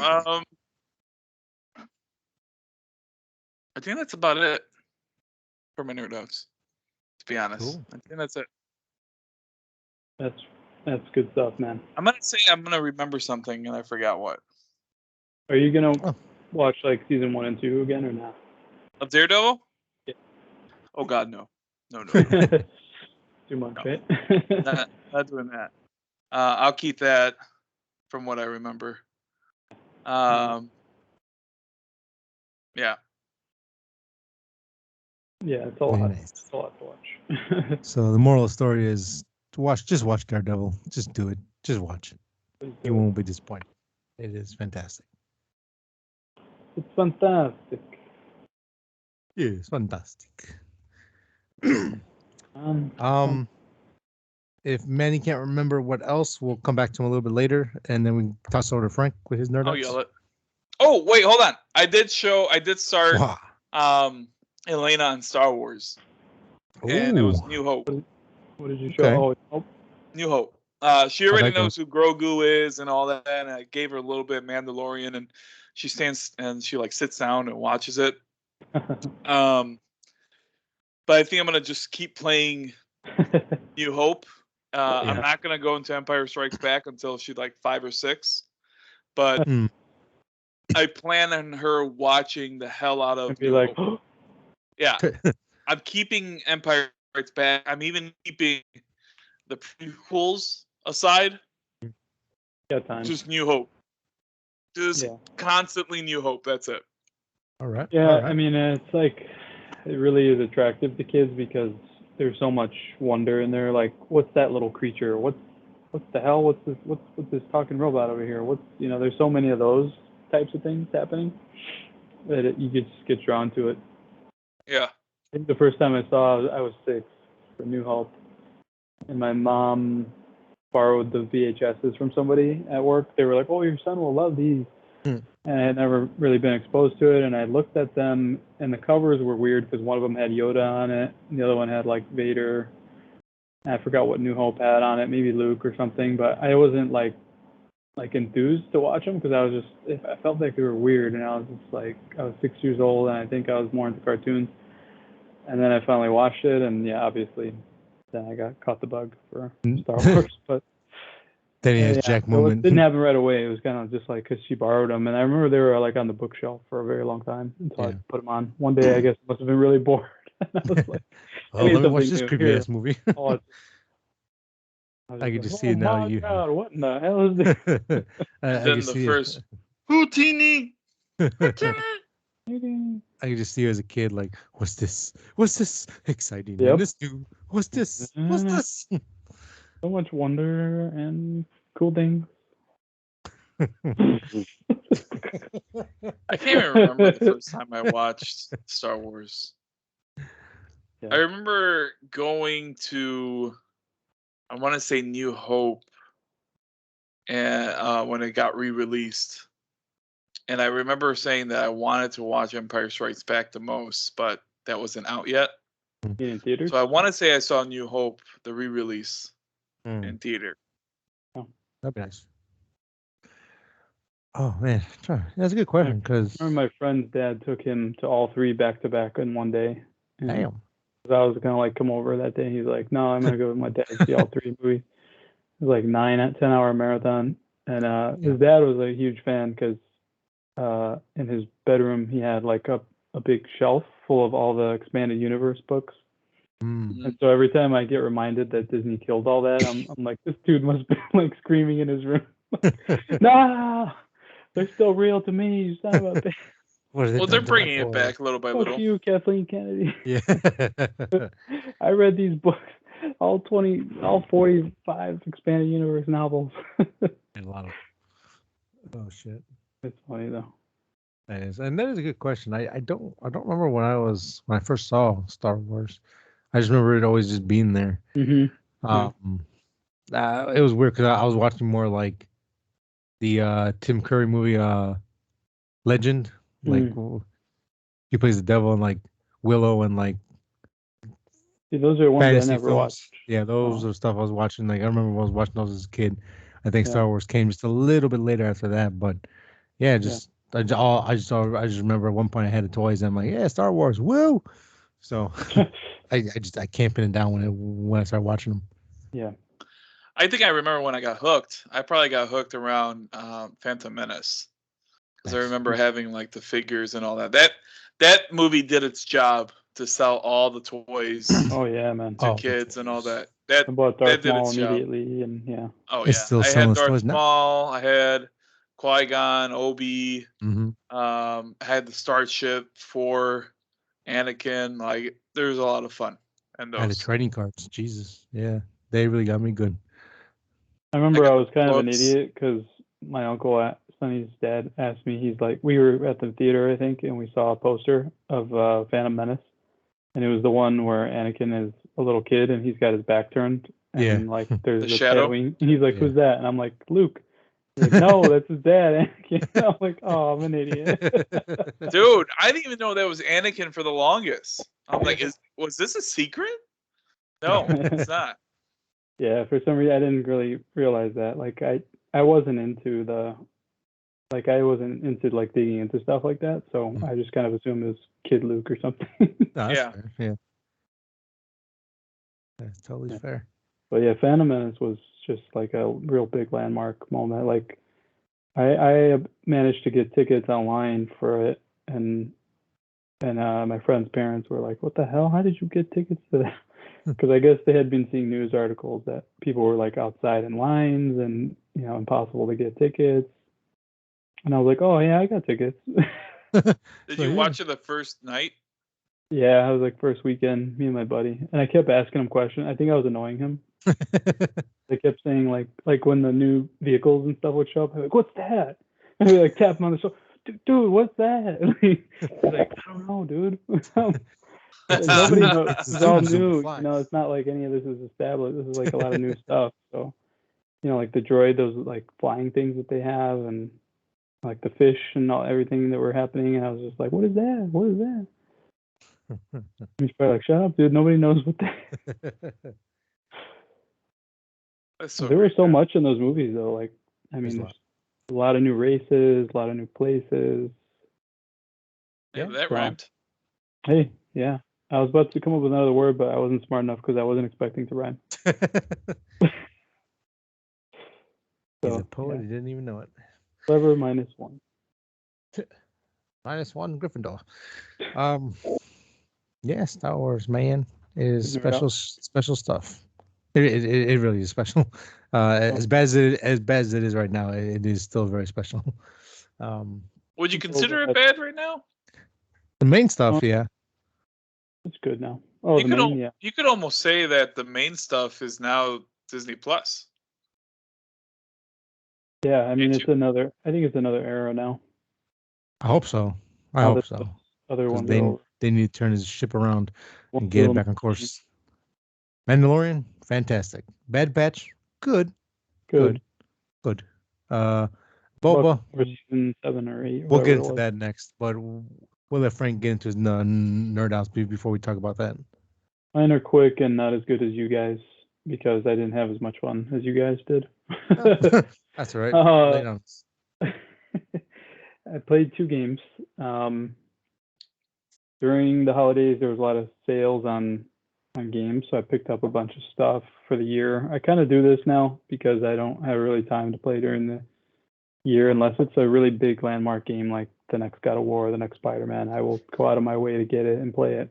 I think that's about it for my nerd notes. To be honest, Cool. I think that's it. That's good stuff, man. I'm gonna say I'm gonna remember something and I forgot what. Are you gonna watch like season 1 and 2 again or not? Of Daredevil? Yeah. Oh God, no. No. Too much, No. right? Not doing that. I'll keep that from what I remember. Yeah. Yeah, it's a Very lot. nice. It's a lot to watch. So the moral of the story is to just watch Daredevil. Just do it. Just watch it. You won't be disappointed. It is fantastic. It's fantastic. Yeah, it's fantastic. If Manny can't remember what else, we'll come back to him a little bit later, and then we toss over to Frank with his nerd. I'll yell it. Oh wait, hold on. I did start Elena on Star Wars, and it was New Hope. What did you show? Okay. Oh, New Hope. She already knows who Grogu is and all that, and I gave her a little bit of Mandalorian, and she stands and she like sits down and watches it. But I think I'm gonna just keep playing New Hope. I'm not gonna go into Empire Strikes Back until she's like 5 or 6, but I plan on her watching the hell out of New Hope. Yeah, I'm keeping Empire Strikes Back. I'm even keeping the prequels aside. Just New Hope. Just constantly New Hope. That's it. All right. Yeah, all right. I mean, it's like it really is attractive to kids because there's so much wonder in there. Like, what's that little creature? What the hell? What's this talking robot over here? There's so many of those types of things happening that you just get drawn to it. Yeah. I think the first time I saw, I was 6 for New Hope, and my mom borrowed the VHSs from somebody at work. They were like, "Oh, your son will love these." And I had never really been exposed to it, and I looked at them, and the covers were weird because one of them had Yoda on it, and the other one had like Vader. And I forgot what New Hope had on it, maybe Luke or something, but I wasn't like enthused to watch them because I felt like they were weird, and I was 6 years old, and I think I was more into cartoons. And then I finally watched it, and yeah, obviously, then I caught the bug for Star Wars, but. Then he has Jack moment. It didn't happen right away. It was kind of just like because she borrowed them, and I remember they were like on the bookshelf for a very long time until I put them on. One day, I guess, I must have been really bored. And I was like, "Oh, let me watch this creepy ass movie." I can just see it now. God, what in the hell is this? Then the first Houdini. I can just see you as a kid, like, what's this? What's this exciting? Yep. This new? What's this? What's this? So much wonder and cool things. I can't even remember the first time I watched Star Wars. Yeah. I remember going to, I want to say New Hope, and when it got re-released. And I remember saying that I wanted to watch Empire Strikes Back the most, but that wasn't out yet. In theaters? So I want to say I saw New Hope, the re-release, in theater. Oh, that'd be nice. Oh man, that's a good question because I remember my friend's dad took him to all 3 back to back in one day. Damn. I was gonna like come over that day. He's like, "No, I'm gonna go with my dad to see all 3 movies." It was like 10-hour marathon, and his dad was a huge fan because in his bedroom he had like a big shelf full of all the expanded universe books. And so every time I get reminded that Disney killed all that, I'm like, this dude must be like screaming in his room. No, they're still real to me, you son of a bitch. Well, they're bringing it back little by little. Fuck you, Kathleen Kennedy. Yeah. I read these books, all 45 expanded universe novels. And a lot of. Oh shit. It's funny though. That is, and that is a good question. I don't remember when I first saw Star Wars. I just remember it always just being there. Mm-hmm. It was weird because I was watching more like the Tim Curry movie Legend. Like he plays the devil and like Willow and like. See, those are ones I never watched. Yeah, those are stuff I was watching. Like I remember I was watching those as a kid. I think Star Wars came just a little bit later after that, but yeah, just I just remember at one point I had the toys and I'm like, yeah, Star Wars, woo! So I can't pin it down when I start watching them. Yeah. I think I remember when I got hooked. I probably got hooked around Phantom Menace because I Nice. remember having like the figures and all that. That movie did its job to sell all the toys Oh yeah, man. to Oh, the kids and all toys. that. That I bought that Darth did Maul its job. immediately, and yeah. Oh It's yeah, still I had selling Darth toys now. Maul. I had Qui-Gon, Obi. Mm-hmm. I had the Starship for Anakin. Like, there's a lot of fun in I had the those. trading cards. Jesus, yeah, they really got me good. I remember I I got was kind of an books. idiot because my uncle, Sonny's dad, asked me. He's like, we were at the theater, I think, and we saw a poster of Phantom Menace, and it was the one where Anakin is a little kid and he's got his back turned, and Yeah. like there's The the Shadow? Tatooine, and he's like, Yeah. who's that? And I'm like, Luke. He's like, no, that's his dad, Anakin. I'm like, oh, I'm an idiot. Dude, I didn't even know that was Anakin for the longest. I'm like, was this a secret? No, it's not. Yeah, for some reason I didn't really realize that. Like I wasn't into I wasn't into like digging into stuff like that, so I just kind of assumed it was Kid Luke or something. No, that's Yeah. fair. Yeah, that's totally Yeah. fair. But yeah, Phantom Menace was just like a real big landmark moment. Like I managed to get tickets online for it, and my friend's parents were like, "What the hell? How did you get tickets to that?" Because I guess they had been seeing news articles that people were like outside in lines and impossible to get tickets. And I was like, "Oh yeah, I got tickets." Did So, you yeah. watch it the first night? Yeah, I was like first weekend, me and my buddy, and I kept asking him questions. I think I was annoying him. They kept saying like when the new vehicles and stuff would show up, I'd be like, "What's that?" And I'd be like tap him on the shoulder, "Dude, what's that?" He's like, "I don't know, dude." It's And a nobody Zoom- knows. it's a It's all Zoom Zoom new. fly. It's not like any of this is established. This is like a lot of new stuff. So, like the droid, those like flying things that they have, and like the fish and everything that were happening. And I was just like, "What is that? What is that?" He's probably like, "Shut up, dude. Nobody knows what that." That's so There was great, so man. much in those movies, though. Like, I mean, There's there's a lot of new races, a lot of new places. Yeah, Yeah. that So, rhymed. hey, yeah. I was about to come up with another word, but I wasn't smart enough because I wasn't expecting to rhyme. He's So, a poet. yeah. He didn't even know it. Clever -1. -1 Gryffindor. Yeah, Star Wars, man, is Figure it out. special stuff. It really is special. As bad as it is right now, it is still very special. Would you It's consider over. it bad right now? The main stuff, Oh, yeah. it's good now. Oh, You the could main, yeah. you could almost say that the main stuff is now Disney Plus. Yeah, I mean, Can't I think it's another era now. I hope so. I Now hope that so. those other 'Cause ones are over. they need to turn his ship around Won't and be a get it little back on more course. Mandalorian, fantastic. Bad Batch, good, good. good. About Boba, for season 7 or 8, we'll get whatever it into was. that next, but we'll let Frank get into his nerd house before we talk about that. Mine are quick and not as good as you guys because I didn't have as much fun as you guys did. That's all right. Lay Uh, down. I played 2 games. During the holidays, there was a lot of sales on games, so I picked up a bunch of stuff for the year. I kind of do this now because I don't have really time to play during the year unless it's a really big landmark game like the next God of War, the next Spider-Man. I will go out of my way to get it and play it.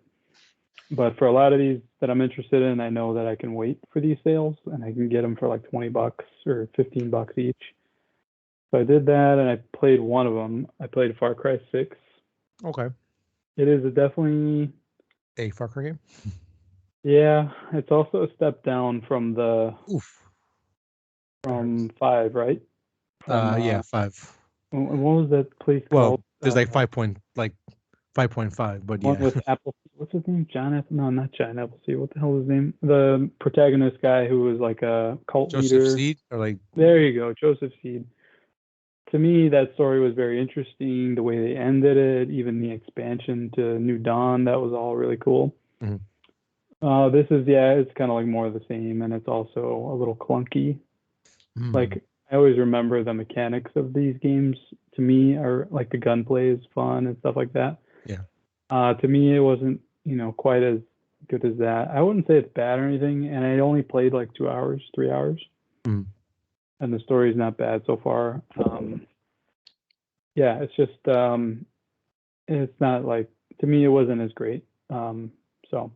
But for a lot of these that I'm interested in, I know that I can wait for these sales and I can get them for like $20 or $15 each. So I did that and I played one of them. I played Far Cry 6. Okay. It is definitely, A Far Cry game. yeah, it's also a step down from Oof. 5, right? Yeah, 5. What was that place Well, called? there's like 5.5, but One yeah. with Apple. What's his name? John Apple? No, not John Appleseed. What the hell is his name? The protagonist guy who was like a cult Joseph leader. Seed or like There you go, Joseph Seed. To me, that story was very interesting. The way they ended it, even the expansion to New Dawn, that was all really cool. Mhm. This is, yeah, it's kind of like more of the same, and it's also a little clunky. Like, I always remember the mechanics of these games. To me, are like the gunplay is fun and stuff like that. Yeah. To me, it wasn't quite as good as that. I wouldn't say it's bad or anything, and I only played like 2 hours, 3 hours, Mm. and the story's not bad so far. Yeah, it's just it's not like, to me it wasn't as great. So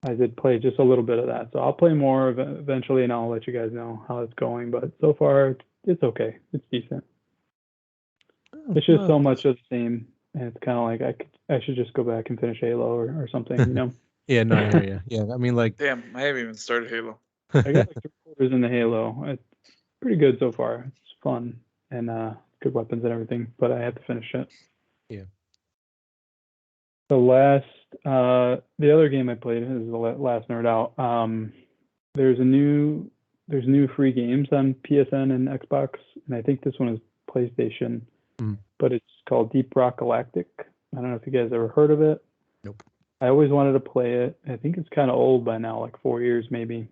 I did play just a little bit of that. So I'll play more eventually, and I'll let you guys know how it's going. But so far, it's okay. It's decent. It's just so much of the same, and it's kind of like I should just go back and finish Halo or something. Yeah, no, I hear you. Yeah, I mean, like, Damn, I haven't even started Halo. I got like 3/4 in the Halo. It's pretty good so far. It's fun and good weapons and everything, but I have to finish it. Yeah. The other game I played is the last Nerd Out. There's new free games on PSN and Xbox, and I think this one is PlayStation, but it's called Deep Rock Galactic. I don't know if you guys ever heard of it. Nope. I always wanted to play it. I think it's kind of old by now, like 4 years maybe.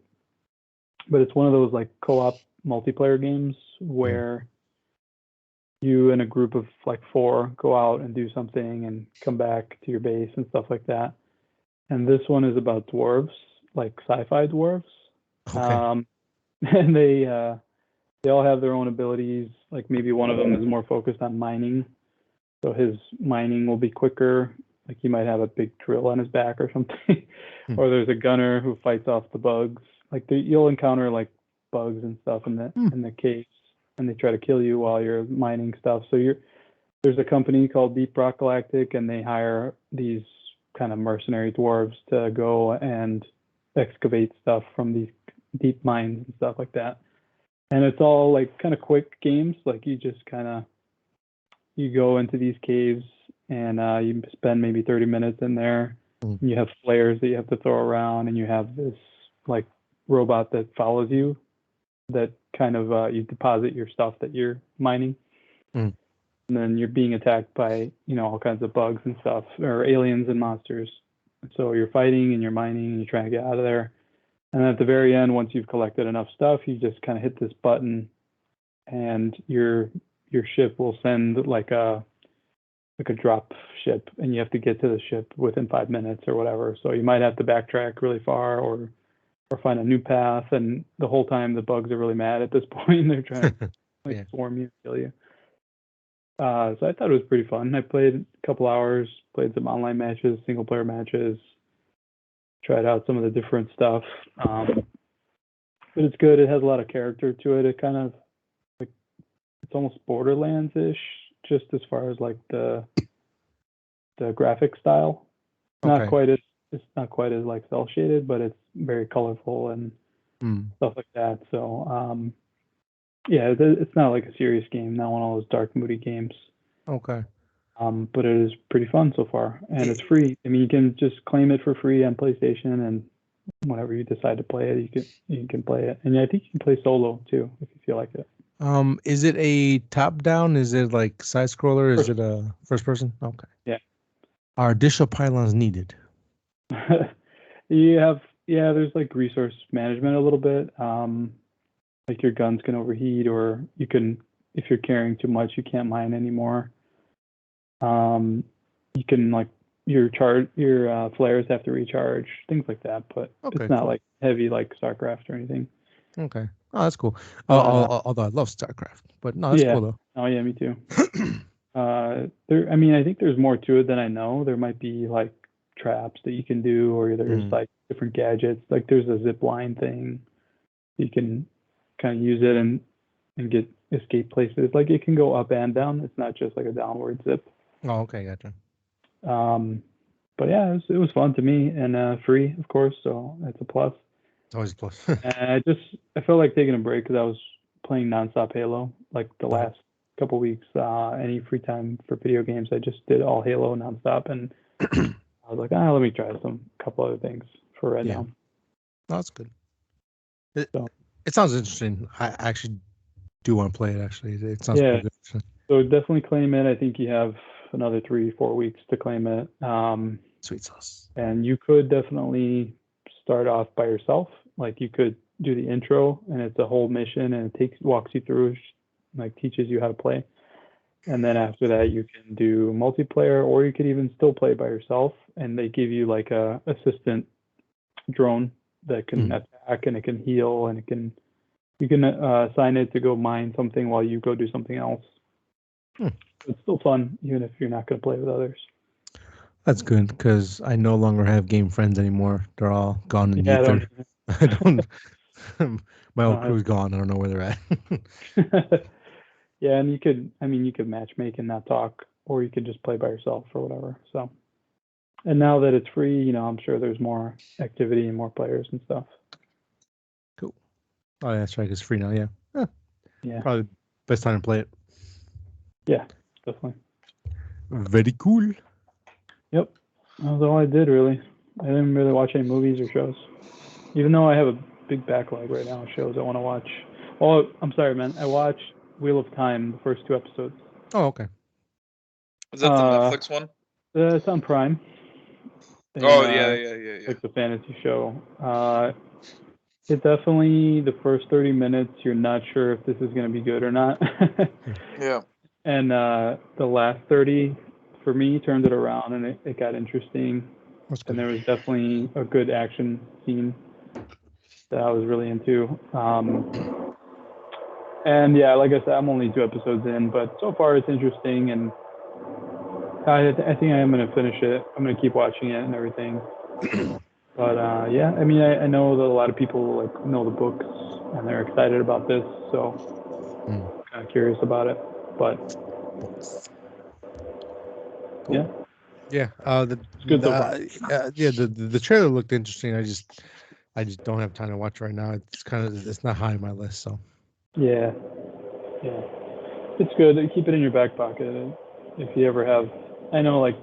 But it's one of those like co-op multiplayer games where you and a group of like 4 go out and do something and come back to your base and stuff like that. And this one is about dwarves, like sci-fi dwarves. Okay. And they all have their own abilities. Like maybe one of them is more focused on mining, so his mining will be quicker. Like he might have a big drill on his back or something. Or there's a gunner who fights off the bugs. Like you'll encounter like bugs and stuff in the caves, and they try to kill you while you're mining stuff. So there's a company called Deep Rock Galactic, and they hire these kind of mercenary dwarves to go and excavate stuff from these deep mines and stuff like that. And it's all like kind of quick games. Like you just you go into these caves and you spend maybe 30 minutes in there. You have flares that you have to throw around, and you have this like robot that follows you, that kind of you deposit your stuff that you're mining. And then you're being attacked by all kinds of bugs and stuff, or aliens and monsters. So you're fighting and you're mining and you're trying to get out of there. And at the very end, once you've collected enough stuff, you just kind of hit this button, and your ship will send like a drop ship, and you have to get to the ship within 5 minutes or whatever. So you might have to backtrack really far or find a new path. And the whole time the bugs are really mad at this point. They're trying to swarm you, kill you. So I thought it was pretty fun. I played a couple hours, played some online matches, single player matches, tried out some of the different stuff. But it's good. It has a lot of character to it. It kind of like, it's almost Borderlands-ish, just as far as like the graphic style. It's not quite as like cel shaded, but it's very colorful and stuff like that. So it's not like a serious game, not one of those dark, moody games. Okay. But it is pretty fun so far, and it's free. I mean, you can just claim it for free on PlayStation, and whenever you decide to play it, you can play it. And I think you can play solo too if you feel like it. Is it a top down? Is it like side scroller? Is it a first person? Okay. Yeah. Are additional pylons needed? There's like resource management a little bit. Like your guns can overheat, or if you're carrying too much, you can't mine anymore. You can like your flares have to recharge, things like that, but it's not like heavy like StarCraft or anything. Okay. Oh, that's cool. Although I love StarCraft, but no, that's cool though. Oh yeah, me too. I think there's more to it than I know. There might be like traps that you can do, or there's like different gadgets. Like there's a zip line thing. You can kind of use it and get escape places. Like it can go up and down. It's not just like a downward zip. Oh, okay, gotcha. But yeah, it was fun to me, and free, of course, so that's a plus. It's always a plus. And I felt like taking a break because I was playing nonstop Halo like the last couple weeks. Any free time for video games, I just did all Halo nonstop, and I was like, let me try couple other things for right now. No, that's good. It sounds interesting. I actually do want to play it. Actually, it sounds pretty good. So definitely claim it. I think you have another 3-4 weeks to claim it. Sweet sauce. And you could definitely start off by yourself. Like you could do the intro, and it's a whole mission, and it walks you through, like teaches you how to play. And then after that, you can do multiplayer, or you could even still play by yourself. And they give you like a assistant drone that can attack, and it can heal, and you can assign it to go mine something while you go do something else. It's still fun, even if you're not going to play with others. That's good, because I no longer have game friends anymore. They're all gone in the ether. I don't. My old crew's gone. I don't know where they're at. Yeah, and you could matchmake and not talk, or you could just play by yourself or whatever. So, and now that it's free, I'm sure there's more activity and more players and stuff. Cool. Oh, yeah, that's right. It's free now. Yeah. Yeah. Probably best time to play it. Yeah, definitely. Very cool. Yep. That was all I did, really. I didn't really watch any movies or shows, even though I have a big backlog right now of shows I want to watch. Oh, I'm sorry, man. I watched Wheel of Time, the first 2 episodes. Oh, okay. Is that the Netflix one? It's on Prime. And, yeah. Like the fantasy show. It definitely, the first 30 minutes, you're not sure if this is going to be good or not. Yeah. And the last 30, for me, turned it around, and it got interesting. And there was definitely a good action scene that I was really into. And yeah, like I said, I'm only 2 episodes in, but so far it's interesting, and I think I am going to finish it. I'm going to keep watching it and everything. But yeah, I mean, I know that a lot of people like know the books and they're excited about this, so I'm kind of curious about it. But cool. Yeah. It's good so far. The trailer looked interesting. I just don't have time to watch right now. It's not high on my list. So yeah, it's good. Keep it in your back pocket if you ever have. I know like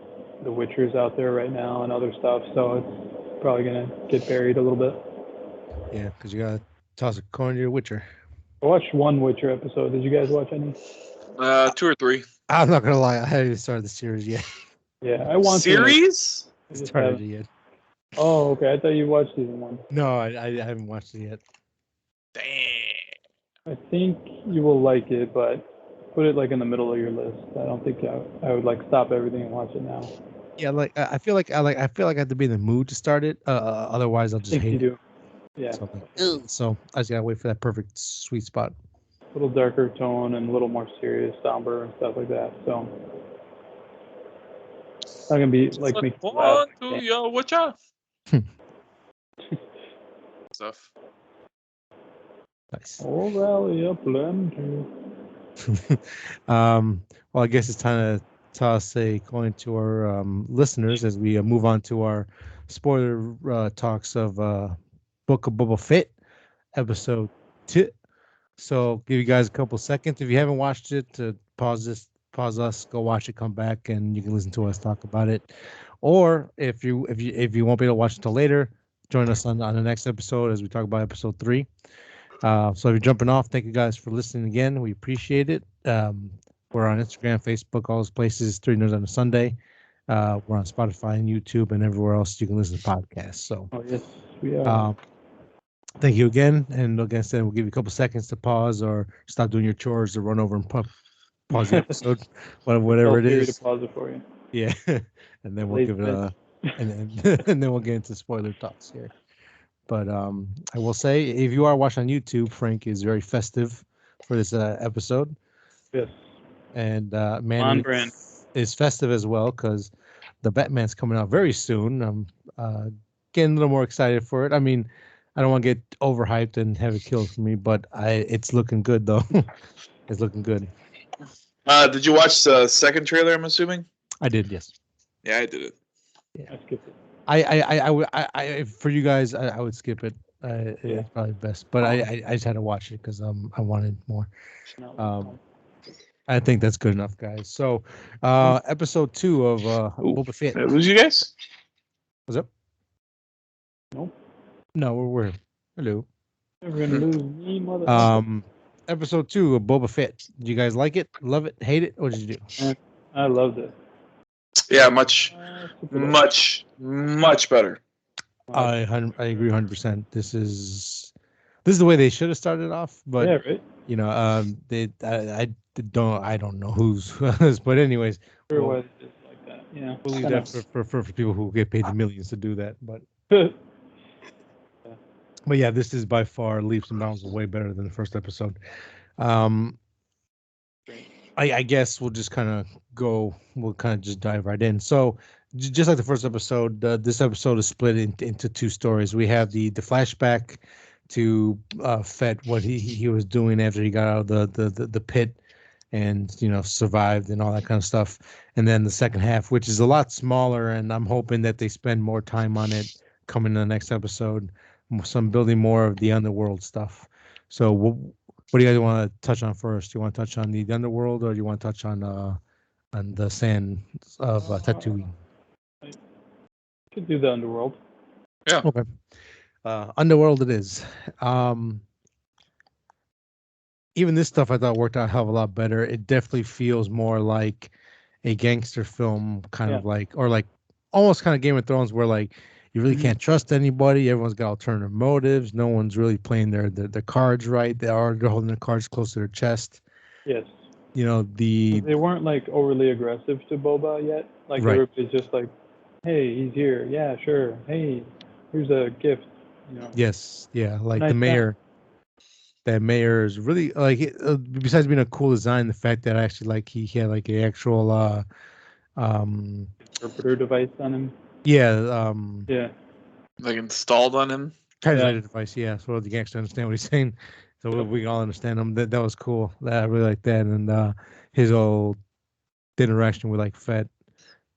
The Witcher's out there right now and other stuff, so it's probably gonna get buried a little bit. Yeah, because you gotta toss a coin to your Witcher. I watched 1 Witcher episode. Did you guys watch any? 2 or 3. I'm not gonna lie, I haven't even started the series yet. Yeah, I want series. To. Started it yet. Oh, okay. I thought you watched season 1. No, I haven't watched it yet. Damn. I think you will like it, but put it like in the middle of your list. I don't think I would like stop everything and watch it now. Yeah, like I feel like I have to be in the mood to start it. Otherwise, I'll just hate it. Do. Yeah. So I just gotta wait for that perfect sweet spot. A little darker tone and a little more serious, somber and stuff like that. So it's not gonna be like make you laugh. Witcher. Stuff. Nice. Oh, rally up, plenty. Well, I guess it's time to toss a coin to our listeners as we move on to our spoiler talks of Book of Boba Fett, episode 2. So give you guys a couple seconds. If you haven't watched it, to pause us, go watch it, come back, and you can listen to us talk about it. Or if you won't be able to watch it until later, join us on the next episode as we talk about episode 3. So if you're jumping off, thank you guys for listening again. We appreciate it. We're on Instagram, Facebook, all those places. 3 Nerds on a Sunday. We're on Spotify and YouTube and everywhere else you can listen to podcasts. So, yes, we are. Thank you again. And like I said, we'll give you a couple seconds to pause or stop doing your chores or run over and pause the episode, whatever it is. To pause it for you. Yeah, and then we'll give it and then we'll get into spoiler talks here. But I will say, if you are watching on YouTube, Frank is very festive for this episode. Yes. And Manny is festive as well because the Batman's coming out very soon. I'm getting a little more excited for it. I mean, I don't want to get overhyped and have it killed for me, but it's looking good though. It's looking good. Did you watch the second trailer? I'm assuming. I did, yes. Yeah, I did it. Yeah, I skipped it. I for you guys, I would skip it. It's probably best, but I just had to watch it because I wanted more. I think that's good enough, guys. So, episode 2 of Boba Fett. Did I lose you guys? What's up? No, we're hello. We're gonna lose me, motherfucker. Episode 2 of Boba Fett. Did you guys like it? Love it? Hate it? What did you do? I loved it. Yeah, much better. I agree 100%. This is This is the way they should have started off, but Yeah, right. you know, I don't know who's, but anyways, Sure we'll, was just like that. Yeah. we'll leave Kind that for people who get paid the millions to do that. But of. yeah, this is by far leaps and bounds way better than the first episode. Um, I guess we'll just kind of we'll kind of just dive right in. So, just like the first episode, this episode is split into two stories. We have the flashback to Fett, what he was doing after he got out of the pit and, you know, survived and all that kind of stuff. And then the second half, which is a lot smaller, and I'm hoping that they spend more time on it coming in the next episode, some building more of the underworld stuff. So, what do you guys want to touch on first? Do you want to touch on the underworld, or do you want to touch on the sand of Tatooine? I could do the underworld. Yeah. Okay. Underworld it is. Even this stuff I thought worked out a hell of a lot better. It definitely feels more like a gangster film, kind of like, or like almost kind of Game of Thrones, where like you really can't trust anybody. Everyone's got alternative motives. No one's really playing their cards right. They're holding their cards close to their chest. Yes. You know, they weren't like overly aggressive to Boba yet. Like Right. everybody's just like, hey, he's here. Yeah, sure. Hey, here's a gift. You know. Yes, yeah, like Nice the guy. mayor. That mayor is really like besides being a cool design, the fact that actually like he had like an actual Interpreter device on him. yeah Yeah. Like installed on him. translator device, yeah, so the gangster understand what he's saying, so we all understand him. That was cool. I really like that, and his old interaction with like Fett,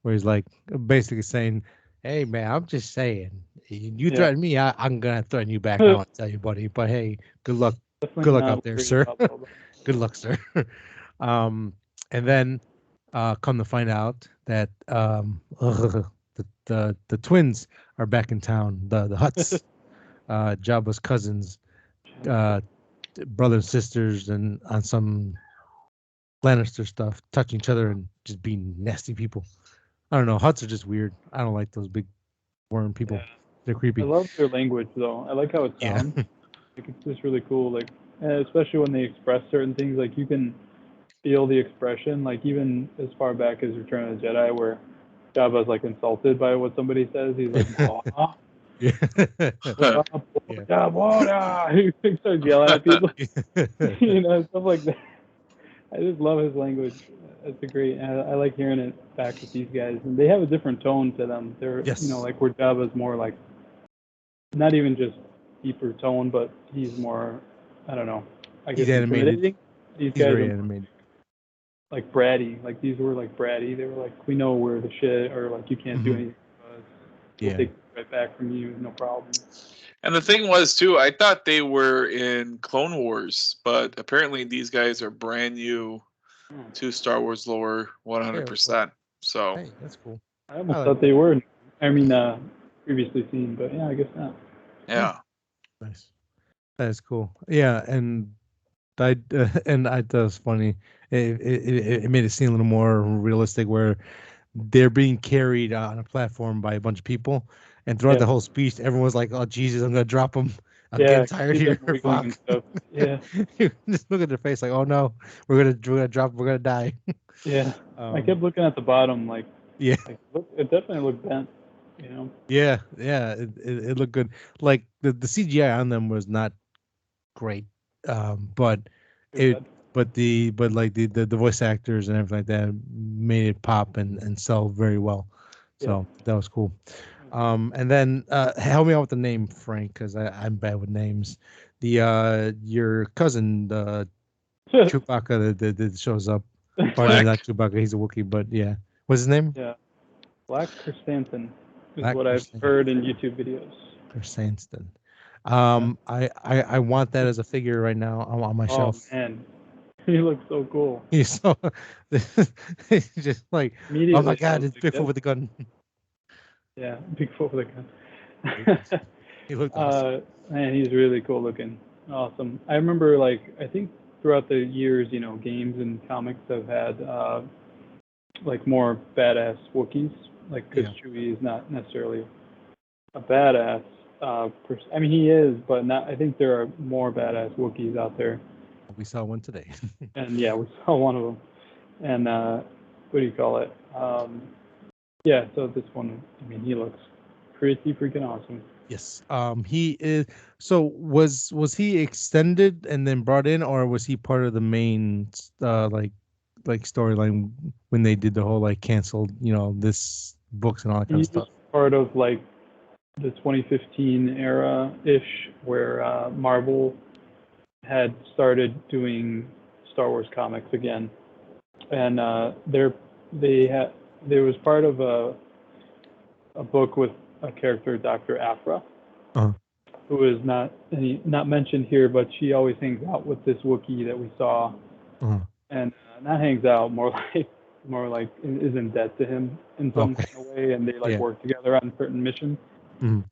where he's like basically saying, "Hey man, I'm just saying, you threaten me, I'm gonna threaten you back. I want to tell you, buddy. But hey, good luck. Definitely Good luck not out there, worried sir. about Boba. Good luck, sir." And then come to find out that the twins are back in town. The Hutts, Jabba's cousins, brothers and sisters, and on some Lannister stuff, touching each other and just being nasty people. I don't know. Hutts are just weird. I don't like those big worm people. Yeah. They're creepy. I love their language though. I like how it Yeah. sounds. Like it's just really cool. Like especially when they express certain things, like you can feel the expression. Like even as far back as Return of the Jedi, where Jabba's like insulted by what somebody says, he's like, "Blah, Yeah. blah, Yeah. blah." He starts yelling at people, you know, stuff like that. I just love his language. It's a great. I like hearing it back with these guys, and they have a different tone to them. They're, Yes. you know, like where Jabba's more like, not even just deeper tone, but he's more, I don't know. I guess He's animated. intimidating. These He's guys very are animated. like bratty. Like these were like bratty. They were like, we know we're the shit, or like you can't do Mhm. anything to us. We'll Yeah. take it right back from you, no problem. And the thing was too, I thought they were in Clone Wars, but apparently these guys are brand new to Star Wars lore, 100%. So Hey, that's cool. I almost I like thought they were. I mean, previously seen, but yeah, I guess not. yeah. Nice. That is cool. Yeah, and I thought it was funny. It made it seem a little more realistic, where they're being carried on a platform by a bunch of people, and throughout Yeah. the whole speech, everyone's like, "Oh Jesus, I'm gonna drop them. I'm Yeah, getting tired see them here. wiggling Fuck." and stuff. Yeah, Just look at their face, like, "Oh no, we're gonna drop. We're gonna die." yeah. I kept looking at the bottom, like Yeah. look, it definitely looked bent. You know. Yeah, it looked good. Like the CGI on them was not great, but Too it bad. but like the voice actors and everything like that made it pop and sell very well. So that was cool. And then help me out with the name, Frank, because I'm bad with names. The your cousin, Chewbacca, that shows up. Or Black. not Chewbacca, he's a Wookiee, but yeah. What's his name? Yeah, Black Chrysanthemum is Black what I've Chrysanthemum. heard in YouTube videos. Chrysanthemum. I want that as a figure right now on my Oh shelf. man, he looks so cool. He's so he's just like, oh Immediately, my I God, was it's like, Bigfoot with a gun. yeah, Bigfoot with a gun. He looked awesome. Man, he's really cool looking. Awesome. I remember, like, I think throughout the years, you know, games and comics have had like more badass Wookiees, like because Chewie is not necessarily a badass, I mean, he is, but not. I think there are more badass Wookiees out there. We saw one today. And yeah, we saw one of them. And what do you call it? Yeah. So this one, I mean, he looks pretty freaking awesome. Yes. He is. So was he extended and then brought in, or was he part of the main like storyline when they did the whole like canceled, this books and all that kind of He's stuff? part of like the 2015 era ish, where Marvel had started doing Star Wars comics again, and there was part of a book with a character, Dr. Aphra, Uh-huh. who is not mentioned here, but she always hangs out with this Wookiee that we saw, Uh-huh. and not hangs out, more like is in debt to him in some Okay. kind of way, and they like Yeah. work together on certain missions. Mhm.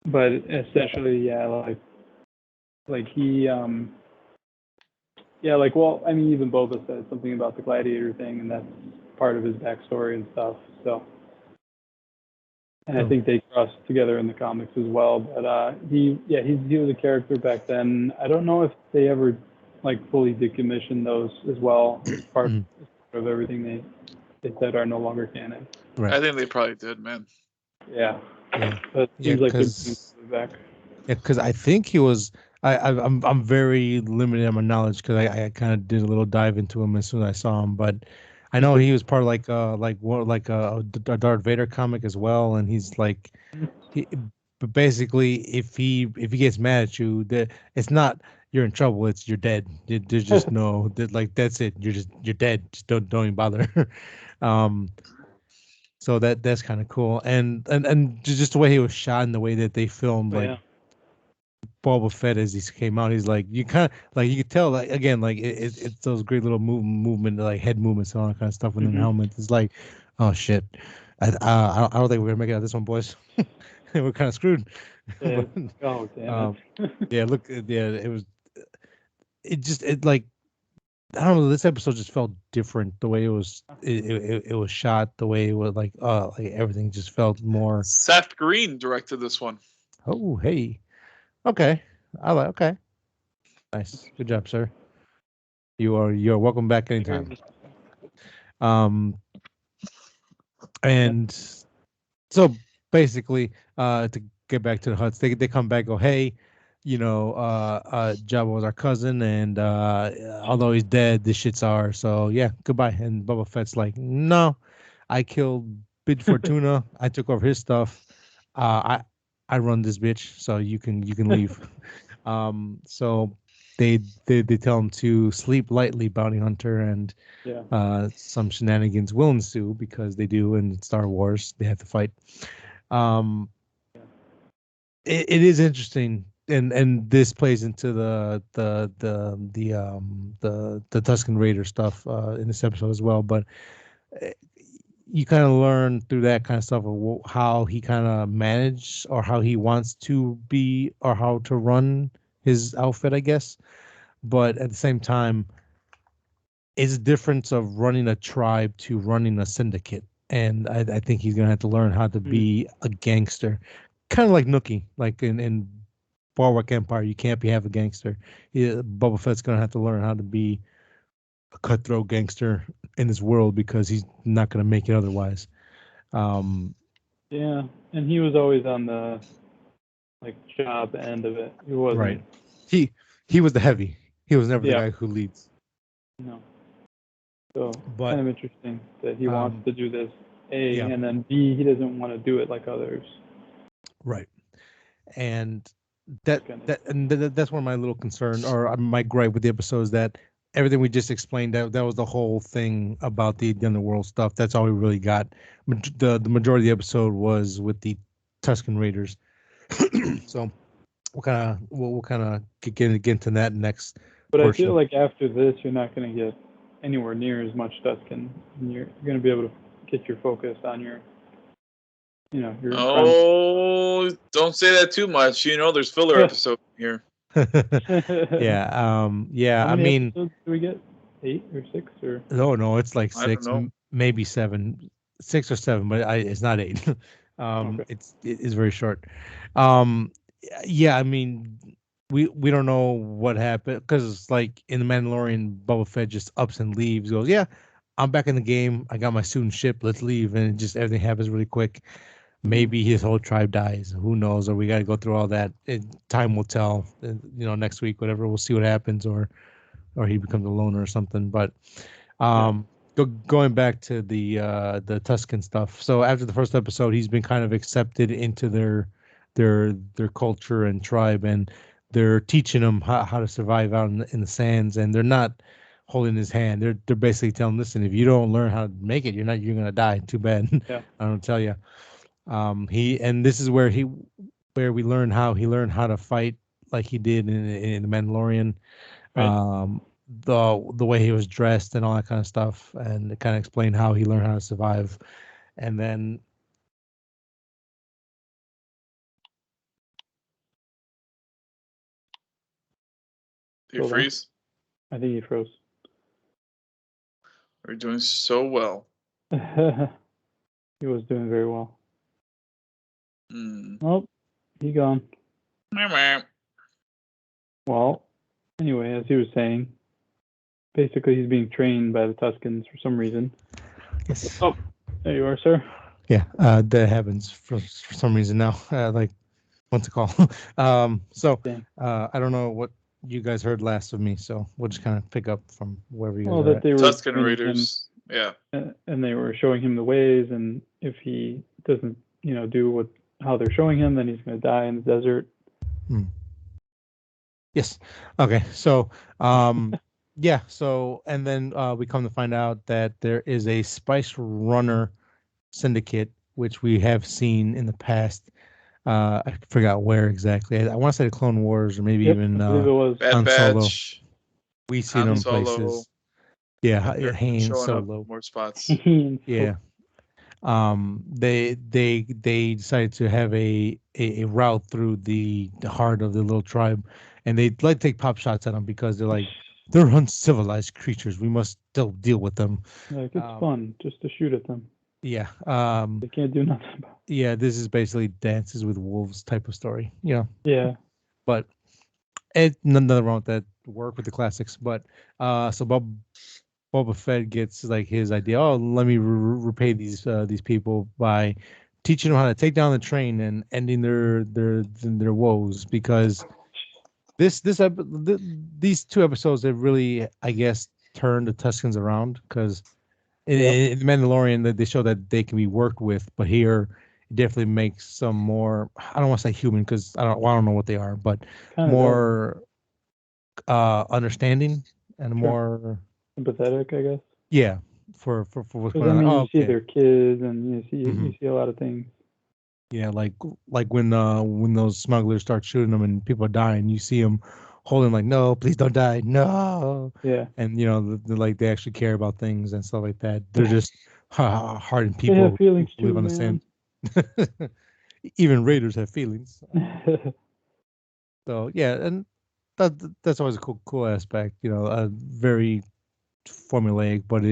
But essentially, yeah, like he yeah, like, well, I mean, even Boba said something about the gladiator thing, and that's part of his backstory and stuff. So, and I Oh. think they crossed together in the comics as well. But he was a character back then. I don't know if they ever like fully decommissioned those as well. As part Mhm. of everything they said are no longer canon. Right. I think they probably did, man. Yeah. Yeah. But it Yeah, seems like they're because back. I think he was. I'm very limited on my knowledge because I kind of did a little dive into him as soon as I saw him, but I know he was part of a Darth Vader comic as well, and he's like he. But basically, if he gets mad at you, it's not you're in trouble. It's you're dead. There's just no that's it. You're dead. Just don't even bother. um. So that's kind of cool, and just the way he was shot and the way that they filmed But like yeah. Boba Fett as he came out, he's like you kind of like you could tell like again like it's those great little movement like head movements and all that kind of stuff within the Mhm. helmet. It's like, oh shit, I don't think we're gonna make it out this one, boys. We're kind of screwed. Yeah. But Oh damn um, it. yeah, look, yeah, it like I don't know. This episode just felt different. The way it was shot, the way it was like everything just felt more. Seth Green directed this one. Oh, hey, okay, okay, nice, good job, sir. You're welcome back anytime. Um, and so basically, to get back to the Huts, they come back, go, hey, Jabba was our cousin, and although he's dead, this shit's ours. So yeah, goodbye. And Boba Fett's like, no, I killed Bid Fortuna. I took over his stuff. I run this bitch, so you can leave. So they tell him to sleep lightly, bounty hunter, and Yeah. some shenanigans will ensue because they do in Star Wars. They have to fight. Um, it is interesting, and this plays into the Tusken Raider stuff in this episode as well. But uh, you kind of learn through that kind of stuff of how he kind of managed or how he wants to be or how to run his outfit, I guess. But at the same time, it's a difference of running a tribe to running a syndicate. And I think he's gonna have to learn how to be a gangster, kind of like Nookie, like in Boardwalk Empire. You can't be half a gangster. Boba Fett's gonna have to learn how to be a cutthroat gangster in this world because he's not gonna make it otherwise. Um, Yeah, and he was always on the like job end of it. He right. wasn't. He was the heavy. He was never the Yeah. guy who leads. No. So But kind of interesting that he wants to do this A, yeah, and then B, he doesn't want to do it like others. right. And that's one of my little concern or my gripe with the episode is that everything we just explained that was the whole thing about the underworld stuff. That's all we really got. The majority of the episode was with the Tusken Raiders. So we'll kind of get into that next But I portion. feel like after this, you're not going to get anywhere near as much Tusken. And you're going to be able to get your focus on your your. Oh, don't say that too much. There's filler episodes here. Yeah. Yeah. How I many mean, episodes do we get? 8 or 6 or? no, it's like I don't 6, know. maybe 7, 6 or 7, but it's not 8. Okay. It is very short. Um, yeah, I mean, we don't know what happened because like in the Mandalorian, Boba Fett just ups and leaves. Goes, yeah, I'm back in the game. I got my suit and ship. Let's leave, and it just everything happens really quick. Maybe his whole tribe dies. Who knows? Or we got to go through all that. Time will tell. Next week, whatever. We'll see what happens, or he becomes a loner or something. But going back to the Tuscan stuff. So after the first episode, he's been kind of accepted into their culture and tribe, and they're teaching him how to survive out in the sands, and they're not holding his hand. They're basically telling him, listen, if you don't learn how to make it, you're gonna die. Too bad. Yeah. I don't tell you. This is where we learn how he learned how to fight like he did in the Mandalorian. Right. The way he was dressed and all that kind of stuff, and it kind of explained how he learned how to survive. And then Did you freeze? I think he froze. We're doing so well. He was doing very well. Mm. Oh, he gone. Meow, meow. Well, anyway, as he was saying, basically he's being trained by the Tuscans for some reason. yes, Oh, there you are, sir. yeah, that happens for some reason now. Like what's it called? So Dang. I don't know what you guys heard last of me, so we'll just kind of pick up from wherever you guys Well, are that at. they were Tuscan training Raiders. Yeah. him, and they were showing him the ways, and if he doesn't, do how they're showing him, then he's going to die in the desert. Yes. Okay. So, yeah. So, and then we come to find out that there is a Spice Runner syndicate, which we have seen in the past. I forgot where exactly. I want to say the Clone Wars, or maybe Yep, even I believe it was. Bad Han Solo. Batch. We see Han them Solo. places. Yeah, They're Han showing up Solo. more spots. Yeah. They decided to have a route through the heart of the little tribe, and they like take pop shots at them because they're uncivilized creatures. We must still deal with them. Like, it's fun just to shoot at them. Yeah. They can't do nothing about it. Yeah. This is basically Dances with Wolves type of story. Yeah. But nothing wrong with that. Work with the classics. But so Boba Fett gets like his idea. Oh, let me repay these people by teaching them how to take down the train and ending their woes. Because these two episodes have really, I guess, turned the Tuscans around. Because in Mandalorian, they show that they can be worked with, but here it definitely makes some more. I don't want to say human because I don't know what they are, but Kind of more understanding and more. sympathetic, I guess. Yeah, for what's Because going on. you see Okay. their kids, and you Mhm. see a lot of things. Yeah, like when those smugglers start shooting them and people are dying, you see them holding like, no, please don't die, no. Yeah. And like they actually care about things and stuff like that. They're just hardened They people have feelings who live too, on the man. sand. Even raiders have feelings. So yeah, and that's always a cool aspect. Very formulaic, but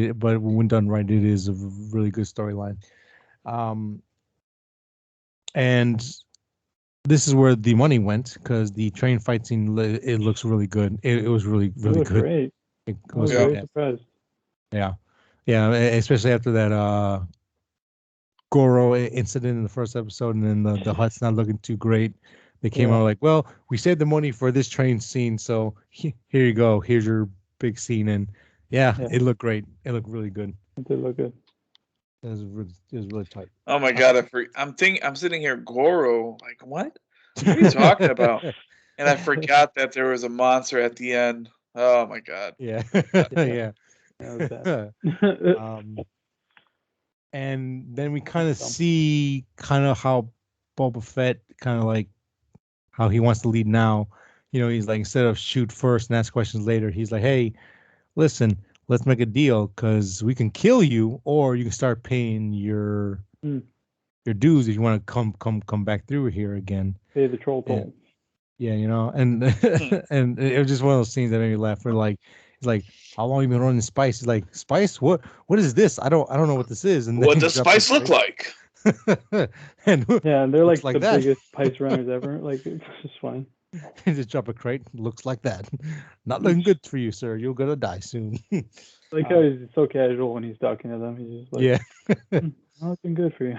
when done right, it is a really good storyline. And this is where the money went because the train fight scene it looks really good. It was really It looked good. great. It I was was very fantastic. surprised. Yeah, especially after that Goro incident in the first episode, and then the hut's not looking too great. They came out like, well, we saved the money for this train scene, so here you go. Here's your big scene, and it looked great. It looked really good. It did look good. It was really tight. Oh my god! I'm sitting here, Goro. Like, what are you talking about? And I forgot that there was a monster at the end. Oh my god! Yeah, Yeah. That was bad. And then we kind of see kind of how Boba Fett kind of like how he wants to lead now. He's like, instead of shoot first and ask questions later, he's like, hey, listen, let's make a deal because we can kill you, or you can start paying your dues if you want to come back through here again. Pay the troll toll. Yeah, and and it was just one of those scenes that made me laugh. Where like, it's like, how long you been running Spice? He's like, Spice? What is this? I don't know what this is. And What then does Spice look like? And Yeah, and they're looks like like the that. biggest pipe runners ever. Like it's just fine. Just drop a crate. Looks like that. Not looking good for you, sir. You're gonna die soon. Like how he's so casual when he's talking to them. He's just like, Yeah. not looking good for you.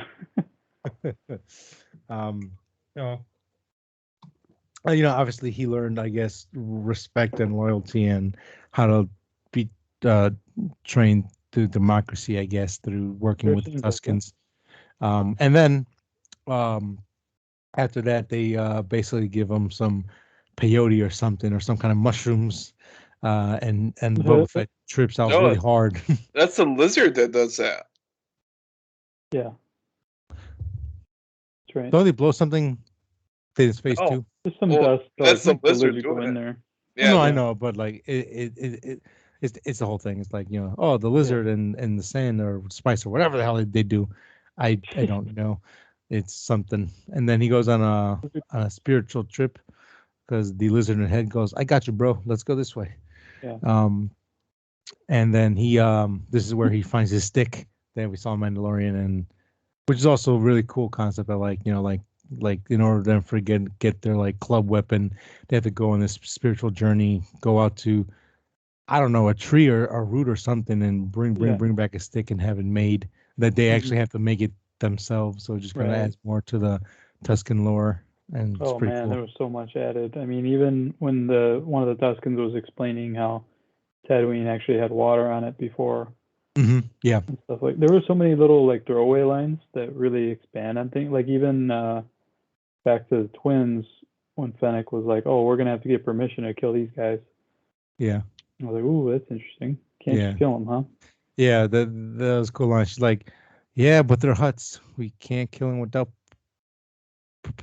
You know, obviously he learned, I guess, respect and loyalty and how to be uh, trained through democracy, I guess, through working Sure with the seems like it. Tuskens. And then after that, they basically give him some peyote or something or some kind of mushrooms. And Boba Fett trips out really hard. That's the lizard that does that. Yeah. That's right. Don't they blow something in his face Oh. too? Just some dust. That's the Like, the lizard go doing in it. there. Yeah, No, I know, but like it's the whole thing. It's like, oh, the lizard and the sand or spice or whatever the hell they do. I don't know. It's something. And then he goes on a spiritual trip because the lizard in the head goes, "I got you, bro. Let's go this way." Yeah. And then this is where he finds his stick that we saw in Mandalorian, and which is also a really cool concept. I like, like in order for them to get their like club weapon, they have to go on this spiritual journey, go out to, I don't know, a tree or a root or something, and bring back a stick and have it made. That they actually have to make it themselves. So it just kind of adds more to the Tusken lore, and it's pretty cool. There was so much added. I mean, even when one of the Tuskens was explaining how Tatooine actually had water on it before. Yeah. And stuff like, there were so many little like throwaway lines that really expand on things. Like even back to the twins when Fennec was like, "Oh, we're gonna have to get permission to kill these guys." Yeah. I was like, "Ooh, that's interesting. Can't just kill them, huh?" Yeah, that was a cool line. She's like, "Yeah, but they're huts. We can't kill them without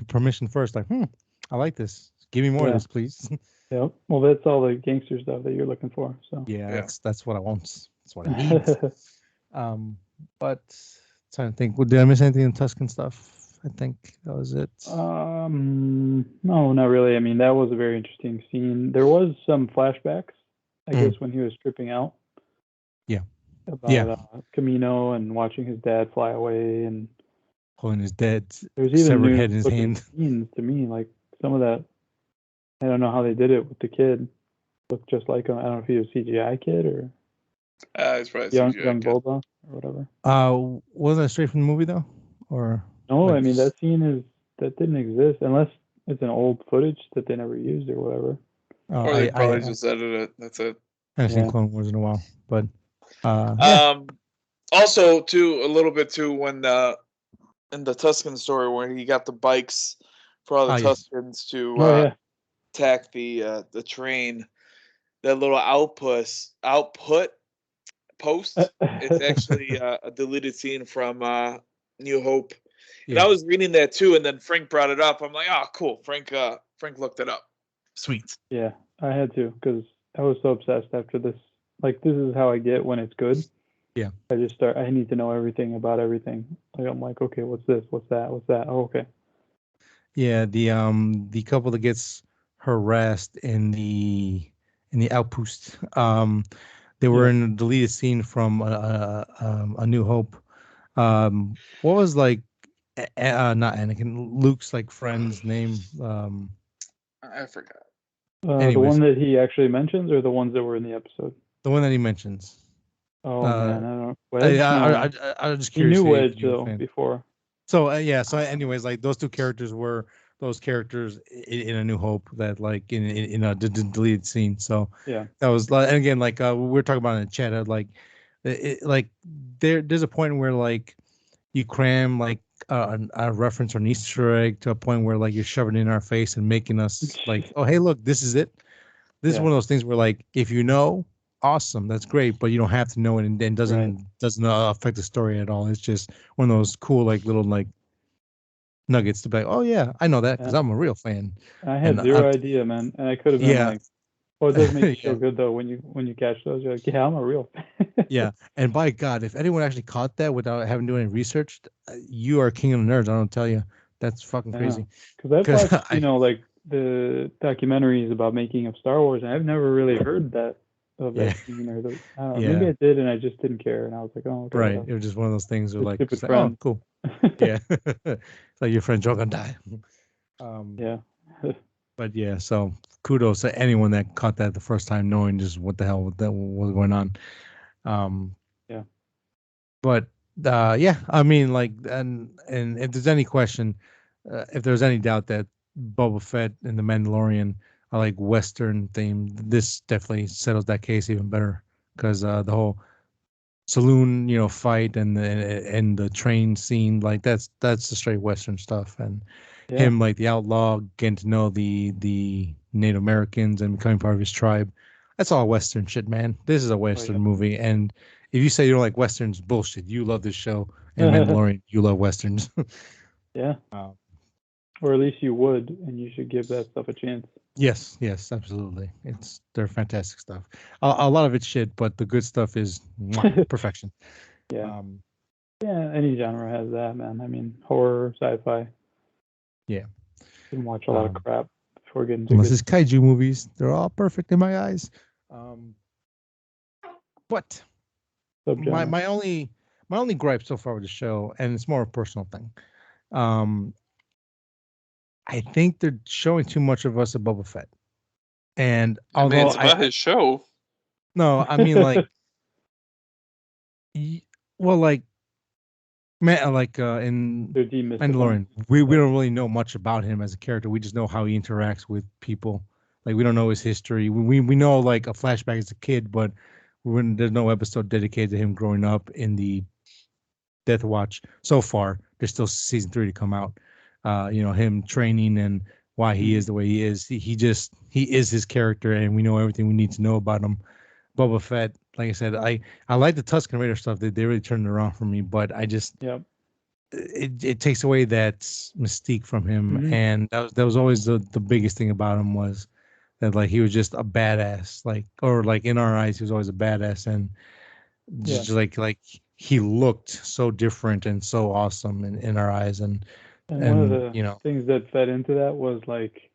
permission first." Like, I like this. Give me more of this, please. Yep. Well, that's all the gangster stuff that you're looking for. So yeah. That's what I want. That's what I need. But trying to think, did I miss anything in Tuscan stuff? I think that was it. No, not really. I mean, that was a very interesting scene. There was some flashbacks, I guess, when he was stripping out. Yeah. About Camino and watching his dad fly away and holding his dad's severed head in his hand. Scenes to me, like some of that. I don't know how they did it with the kid. Looked just like him. I don't know if he was a CGI kid or it's probably young CGI Boba or whatever. Wasn't that straight from the movie though, or no? I mean, that scene didn't exist unless it's an old footage that they never used or whatever. Or they probably just edited it. That's it. I haven't seen Clone Wars in a while, but also too a little bit too when in the Tusken story when he got the bikes for all the Tuskens to attack the train, that little output post, it's actually a deleted scene from New Hope. And I was reading that too, and then Frank brought it up. I'm like, oh, cool. Frank looked it up. Sweet. Yeah, I had to because I was so obsessed after this. Like, this is how I get when it's good. Yeah. I need to know everything about everything. Like, I'm like, okay, what's this? What's that? What's that? Oh, okay. Yeah, the couple that gets harassed in the outpost. They were in a deleted scene from A New Hope. What was like not Anakin, Luke's like friend's name? I forgot. The one that he actually mentions, or the ones that were in the episode? The one that he mentions. Oh man, I don't know. Wedge? I was just curious. He knew Wedge though before. So So anyways, like those two characters were those characters in A New Hope that like in a deleted scene. So yeah, that was like, and again, like we were talking about in the chat, like like there's a point where like you cram like a reference or an Easter egg to a point where like you're shoving it in our face and making us like, oh hey, look, this is it. This is one of those things where like if you know, awesome, that's great, but you don't have to know it, and doesn't affect the story at all. It's just one of those cool like little like nuggets to be like, oh yeah, I know that because I'm a real fan. I had zero idea, man, and I could have been like, oh, it does make you feel good though when you catch those. You're like, yeah, I'm a real fan. Yeah, and by God, if anyone actually caught that without having to do any research, you are king of the nerds. I don't tell you, that's fucking crazy. Because I've watched, like the documentaries about making of Star Wars, and I've never really heard that of Yeah. that scene, or the I don't know. Yeah. Maybe I did, and I just didn't care, and I was like, oh, okay, Right. whatever. It was just one of those things where The like, stupid it's like, oh, friend. cool. Yeah. It's like your friend Joe gonna die. Yeah. But yeah, so kudos to anyone that caught that the first time, knowing just what the hell that was going on. Yeah. But yeah, I mean, like, and if there's any question, if there's any doubt that Boba Fett and the Mandalorian are like Western themed, this definitely settles that case even better, because the whole saloon, fight and the train scene, like that's the straight Western stuff, and Yeah. him like the outlaw getting to know the Native Americans and becoming part of his tribe. That's all Western shit, man. This is a Western movie, and if you say you don't like Westerns, bullshit. You love this show, and Mandalorian, you love Westerns. Yeah. Um, Or at least you would, and you should give that stuff a chance. yes, absolutely. They're fantastic stuff. A lot of it's shit, but the good stuff is perfection. Yeah. Yeah, any genre has that, man. I mean, horror, sci-fi. Yeah. You can watch a lot of crap before getting to Unless good. it's kaiju movies, they're all perfect in my eyes. But Subgenre. my only gripe so far with the show, and it's more a personal thing. I think they're showing too much of us of Boba Fett. And I mean, although it's about his show. no, I mean like, well, like, man, like in They're demystifying. Mandalorian, we don't really know much about him as a character. We just know how he interacts with people. Like, we don't know his history. We know like a flashback as a kid, but there's no episode dedicated to him growing up in the Death Watch so far. There's still season 3 to come out. Him training and why he is the way he is. He is his character, and we know everything we need to know about him. Boba Fett, like I said, I like the Tusken Raider stuff. They really turned it around for me, but I just it takes away that mystique from him, and that was always the biggest thing about him, was that like he was just a badass, or in our eyes he was always a badass, and just like he looked so different and so awesome in our eyes, and one of the things that fed into that was like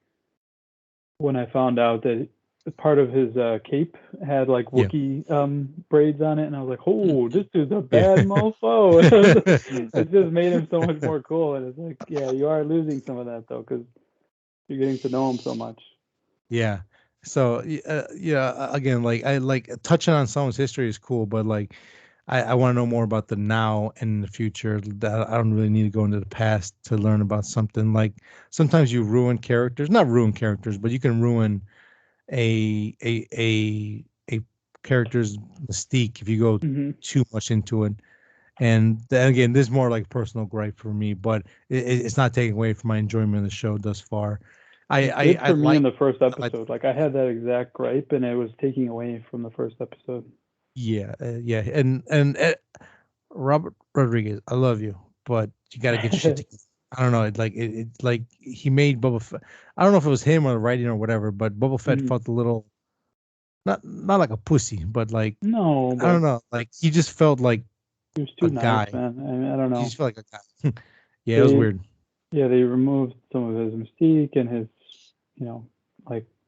when I found out that part of his cape had like Wookiee braids on it, and I was like, oh, this dude's a bad mofo. It just made him so much more cool, and it's like, yeah, you are losing some of that though, because you're getting to know him so much. Yeah. So again, like I like touching on someone's history is cool, but like I want to know more about the now and the future. That I don't really need to go into the past to learn about something. Like sometimes you ruin characters, not ruin characters, but you can ruin a character's mystique if you go too much into it. And then again, this is more like personal gripe for me, but it's not taking away from my enjoyment of the show thus far. I in the first episode, like I had that exact gripe, and it was taking away from the first episode. Yeah, and Robert Rodriguez, I love you, but you got to get your shit together. I don't know. It like he made Boba Fett. I don't know if it was him or the writing or whatever, but Boba Fett felt a little not like a pussy, but like I don't know. Like he just felt like he was too nice, guy. Man. I mean, I don't know. He just felt like a guy. Yeah, it was weird. Yeah, they removed some of his mystique and his,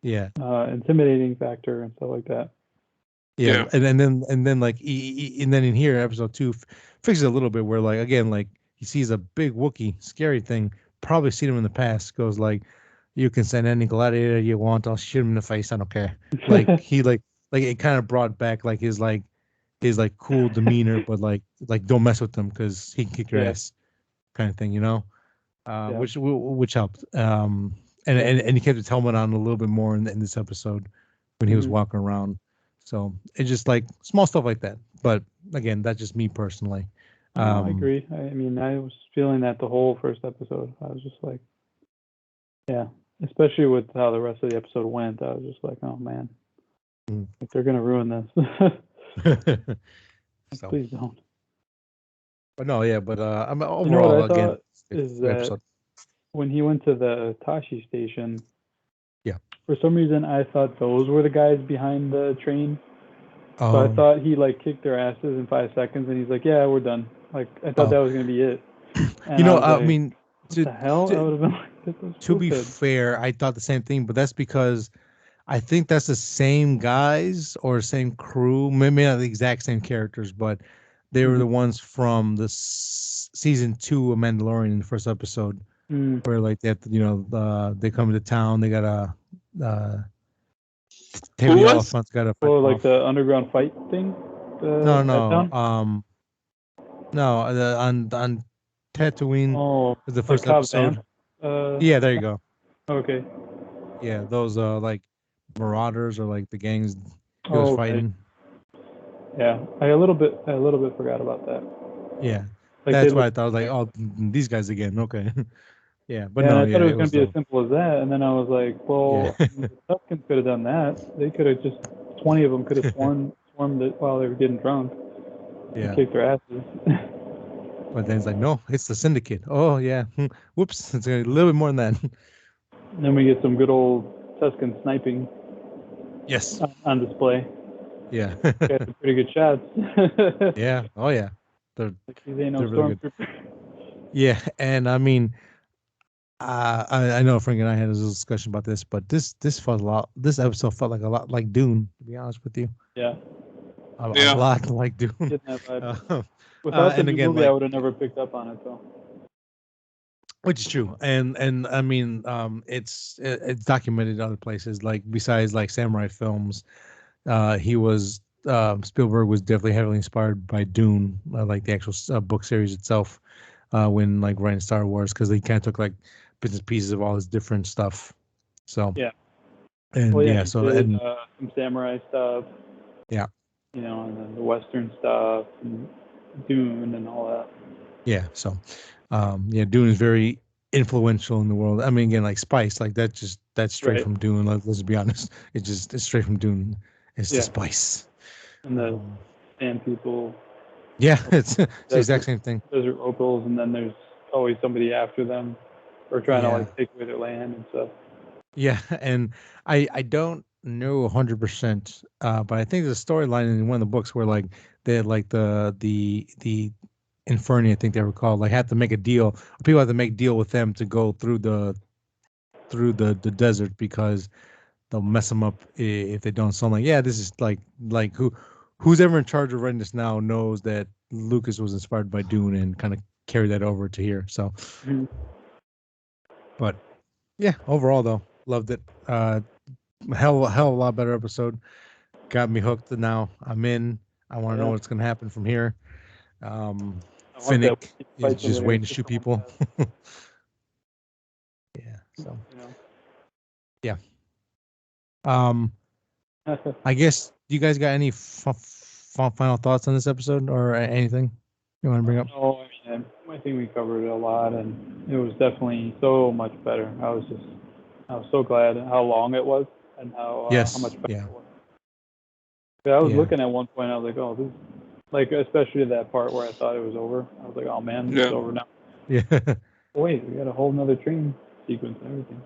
intimidating factor and stuff like that. Yeah. And then like and then in here episode 2 fixes it a little bit where like again like he sees a big Wookiee scary thing, probably seen him in the past, goes like, you can send any gladiator you want, I'll shoot him in the face, I don't care. Like he like it kind of brought back like his cool demeanor, but like don't mess with him because he can kick your ass kind of thing, which helped. And he kept his helmet on a little bit more in this episode when he was walking around. So it's just like small stuff like that. But again, that's just me personally. I agree. I mean, I was feeling that the whole first episode. I was just like, yeah, especially with how the rest of the episode went. I was just like, oh man, like they're gonna ruin this. So. Please don't. But no, yeah, but I'm overall what I again. Thought is that when he went to the Tashi station, for some reason I thought those were the guys behind the train. So I thought he like kicked their asses in 5 seconds, and he's like, "Yeah, we're done." Like I thought that was gonna be it. And I mean, what the hell? I would have been like, to be fair, I thought the same thing, but that's because I think that's the same guys or same crew, maybe not the exact same characters, but they were the ones from the season 2 of Mandalorian in the first episode, where like that, they come to town, they got a Who Tavy was? Elephant's got a fight Oh, like off. the underground fight thing? No, that town? no, on Tatooine Oh, was the like first Cobb episode. Vanth? Yeah, there you go. Okay. Yeah, those like marauders or like the gangs he was Oh, right. fighting. Yeah, I a little bit forgot about that. Yeah, Like that's they why I look. thought like, oh, these guys again. Okay, yeah, but Yeah, no, and I thought yeah, it was it going was to be as simple as that, and then I was like, well, yeah, the Tuskens could have done that. They could have just 20 of them could have swarmed it while they were getting drunk and yeah. kicked their asses. But then it's like, no, it's the Syndicate. Oh yeah, whoops, it's a little bit more than that. And then we get some good old Tusken sniping Yes, on display. yeah, Got some pretty good shots. yeah, oh yeah, they're Like these ain't no they're really good. stormtroopers. Yeah, and I mean, I know Frank and I had a little discussion about this, but this felt a lot. This episode felt like a lot like Dune, to be honest with you. Yeah, A Yeah. lot like Dune. getting that vibe. Without the And new again, movie, I like, would have never picked up on it though. which is true, and I mean, it's documented in other places, like besides like samurai films. He was Spielberg was definitely heavily inspired by Dune, like the actual book series itself, when like writing Star Wars, because he kind of took like bits and pieces of all his different stuff. So Yeah. and Well, yeah, he so did, and some samurai stuff. Yeah. You know, and then the Western stuff and Dune and all that. yeah, so yeah, Dune is very influential in the world. I mean, again, like Spice, like that's straight Right. from Dune. Let's be honest, it's straight from Dune. It's the Yeah. spice. And the sand people, Yeah, it's the exact same thing. desert locals, and then there's always somebody after them or trying to Yeah. like take away their land and stuff. Yeah, and I don't know 100%, but I think there's a storyline in one of the books where like they had like the Inferni, I think they were called, like had to make a deal. People had to make deal with them to go through the desert because they'll mess them up if they don't. So I'm like, yeah, this is like who's ever in charge of writing this now knows that Lucas was inspired by Dune and kind of carried that over to here. So, but yeah, overall though, loved it. Hell of a lot better episode. Got me hooked. Now I'm in. I want to know what's gonna happen from here. Finnick is just waiting to shoot people. Yeah. So. Yeah. I guess you guys got any final thoughts on this episode or anything you want to bring up? No, I think we covered it a lot, and it was definitely so much better. I was so glad how long it was and how much better it was. I was looking at one point, I was like, oh, this, like, especially that part where I thought it was over. I was like, oh man, it's over now. Yeah. Wait, we got a whole nother train sequence and everything.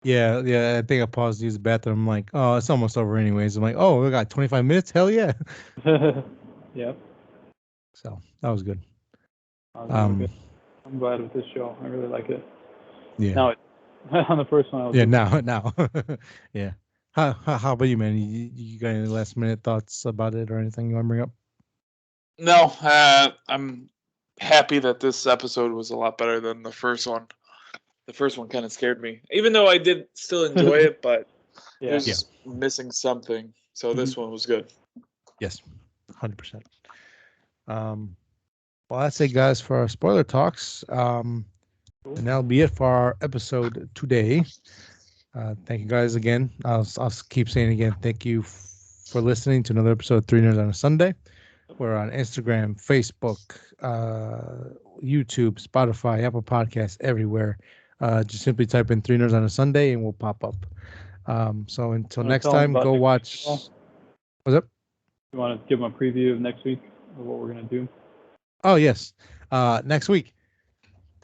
Yeah. I think I paused to use the bathroom. I'm like, oh, it's almost over anyways. I'm like, oh, we got 25 minutes. Hell yeah. Yep. So that was good. Really good. I'm glad with this show. I really like it. Yeah. Now, on the first one, I was now. Yeah. How about you, man? You got any last minute thoughts about it or anything you want to bring up? No, I'm happy that this episode was a lot better than the first one. The first one kind of scared me, even though I did still enjoy it, but it was missing something. So this one was good. Yes, 100%. Well, that's it, guys, for our spoiler talks. And that'll be it for our episode today. Thank you guys again. I'll keep saying it again. Thank you for listening to another episode of 3 Nerds on a Sunday. We're on Instagram, Facebook, YouTube, Spotify, Apple Podcasts, everywhere. Just simply type in 3 Nerds on a Sunday and we'll pop up. So until next time, go watch. What's up? You want to give them a preview of next week of what we're going to do? Oh, yes. Next week.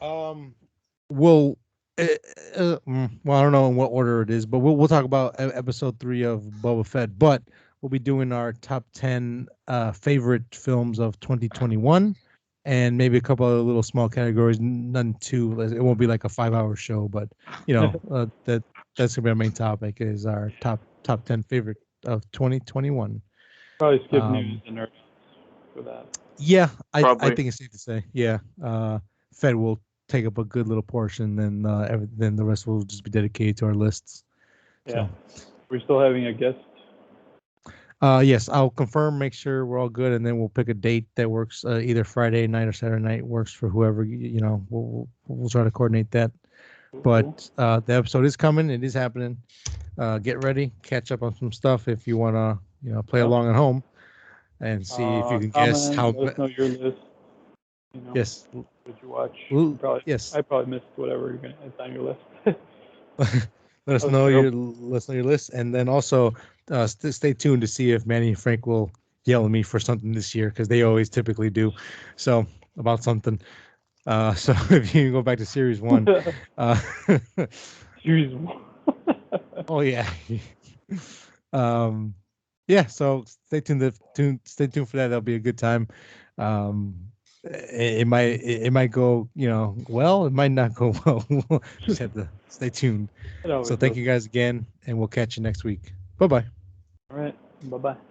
Well, I don't know in what order it is, but we'll talk about episode 3 of Boba Fett. But we'll be doing our top 10 favorite films of 2021, and maybe a couple of little small categories. None too. It won't be like a 5-hour show, but that's gonna be our main topic. Is our top top 10 favorite of 2021. Probably skip news and nerd for that. Yeah, I Probably. think it's safe to say. Yeah, Fed will take up a good little portion, then then the rest will just be dedicated to our lists. Yeah. So, We're still having a guest. yes, I'll confirm, make sure we're all good, and then we'll pick a date that works. Either Friday night or Saturday night works for whoever. We'll try to coordinate that. But the episode is coming. It is happening. Get ready. Catch up on some stuff if you want to, play along at home and see if you can guess how. Let us know your list. Yes. Did you watch? Yes. I probably missed whatever it's on your list. Let us know your list, and then also stay tuned to see if Manny and Frank will yell at me for something this year, because they always typically do. So about something. So if you go back to series 1, series 1. Oh yeah. Yeah. So stay tuned. Stay tuned for that. That'll be a good time. It might go, well. It might not go well. Just have to stay tuned. So thank you guys again, and we'll catch you next week. Bye bye. All right. Bye bye.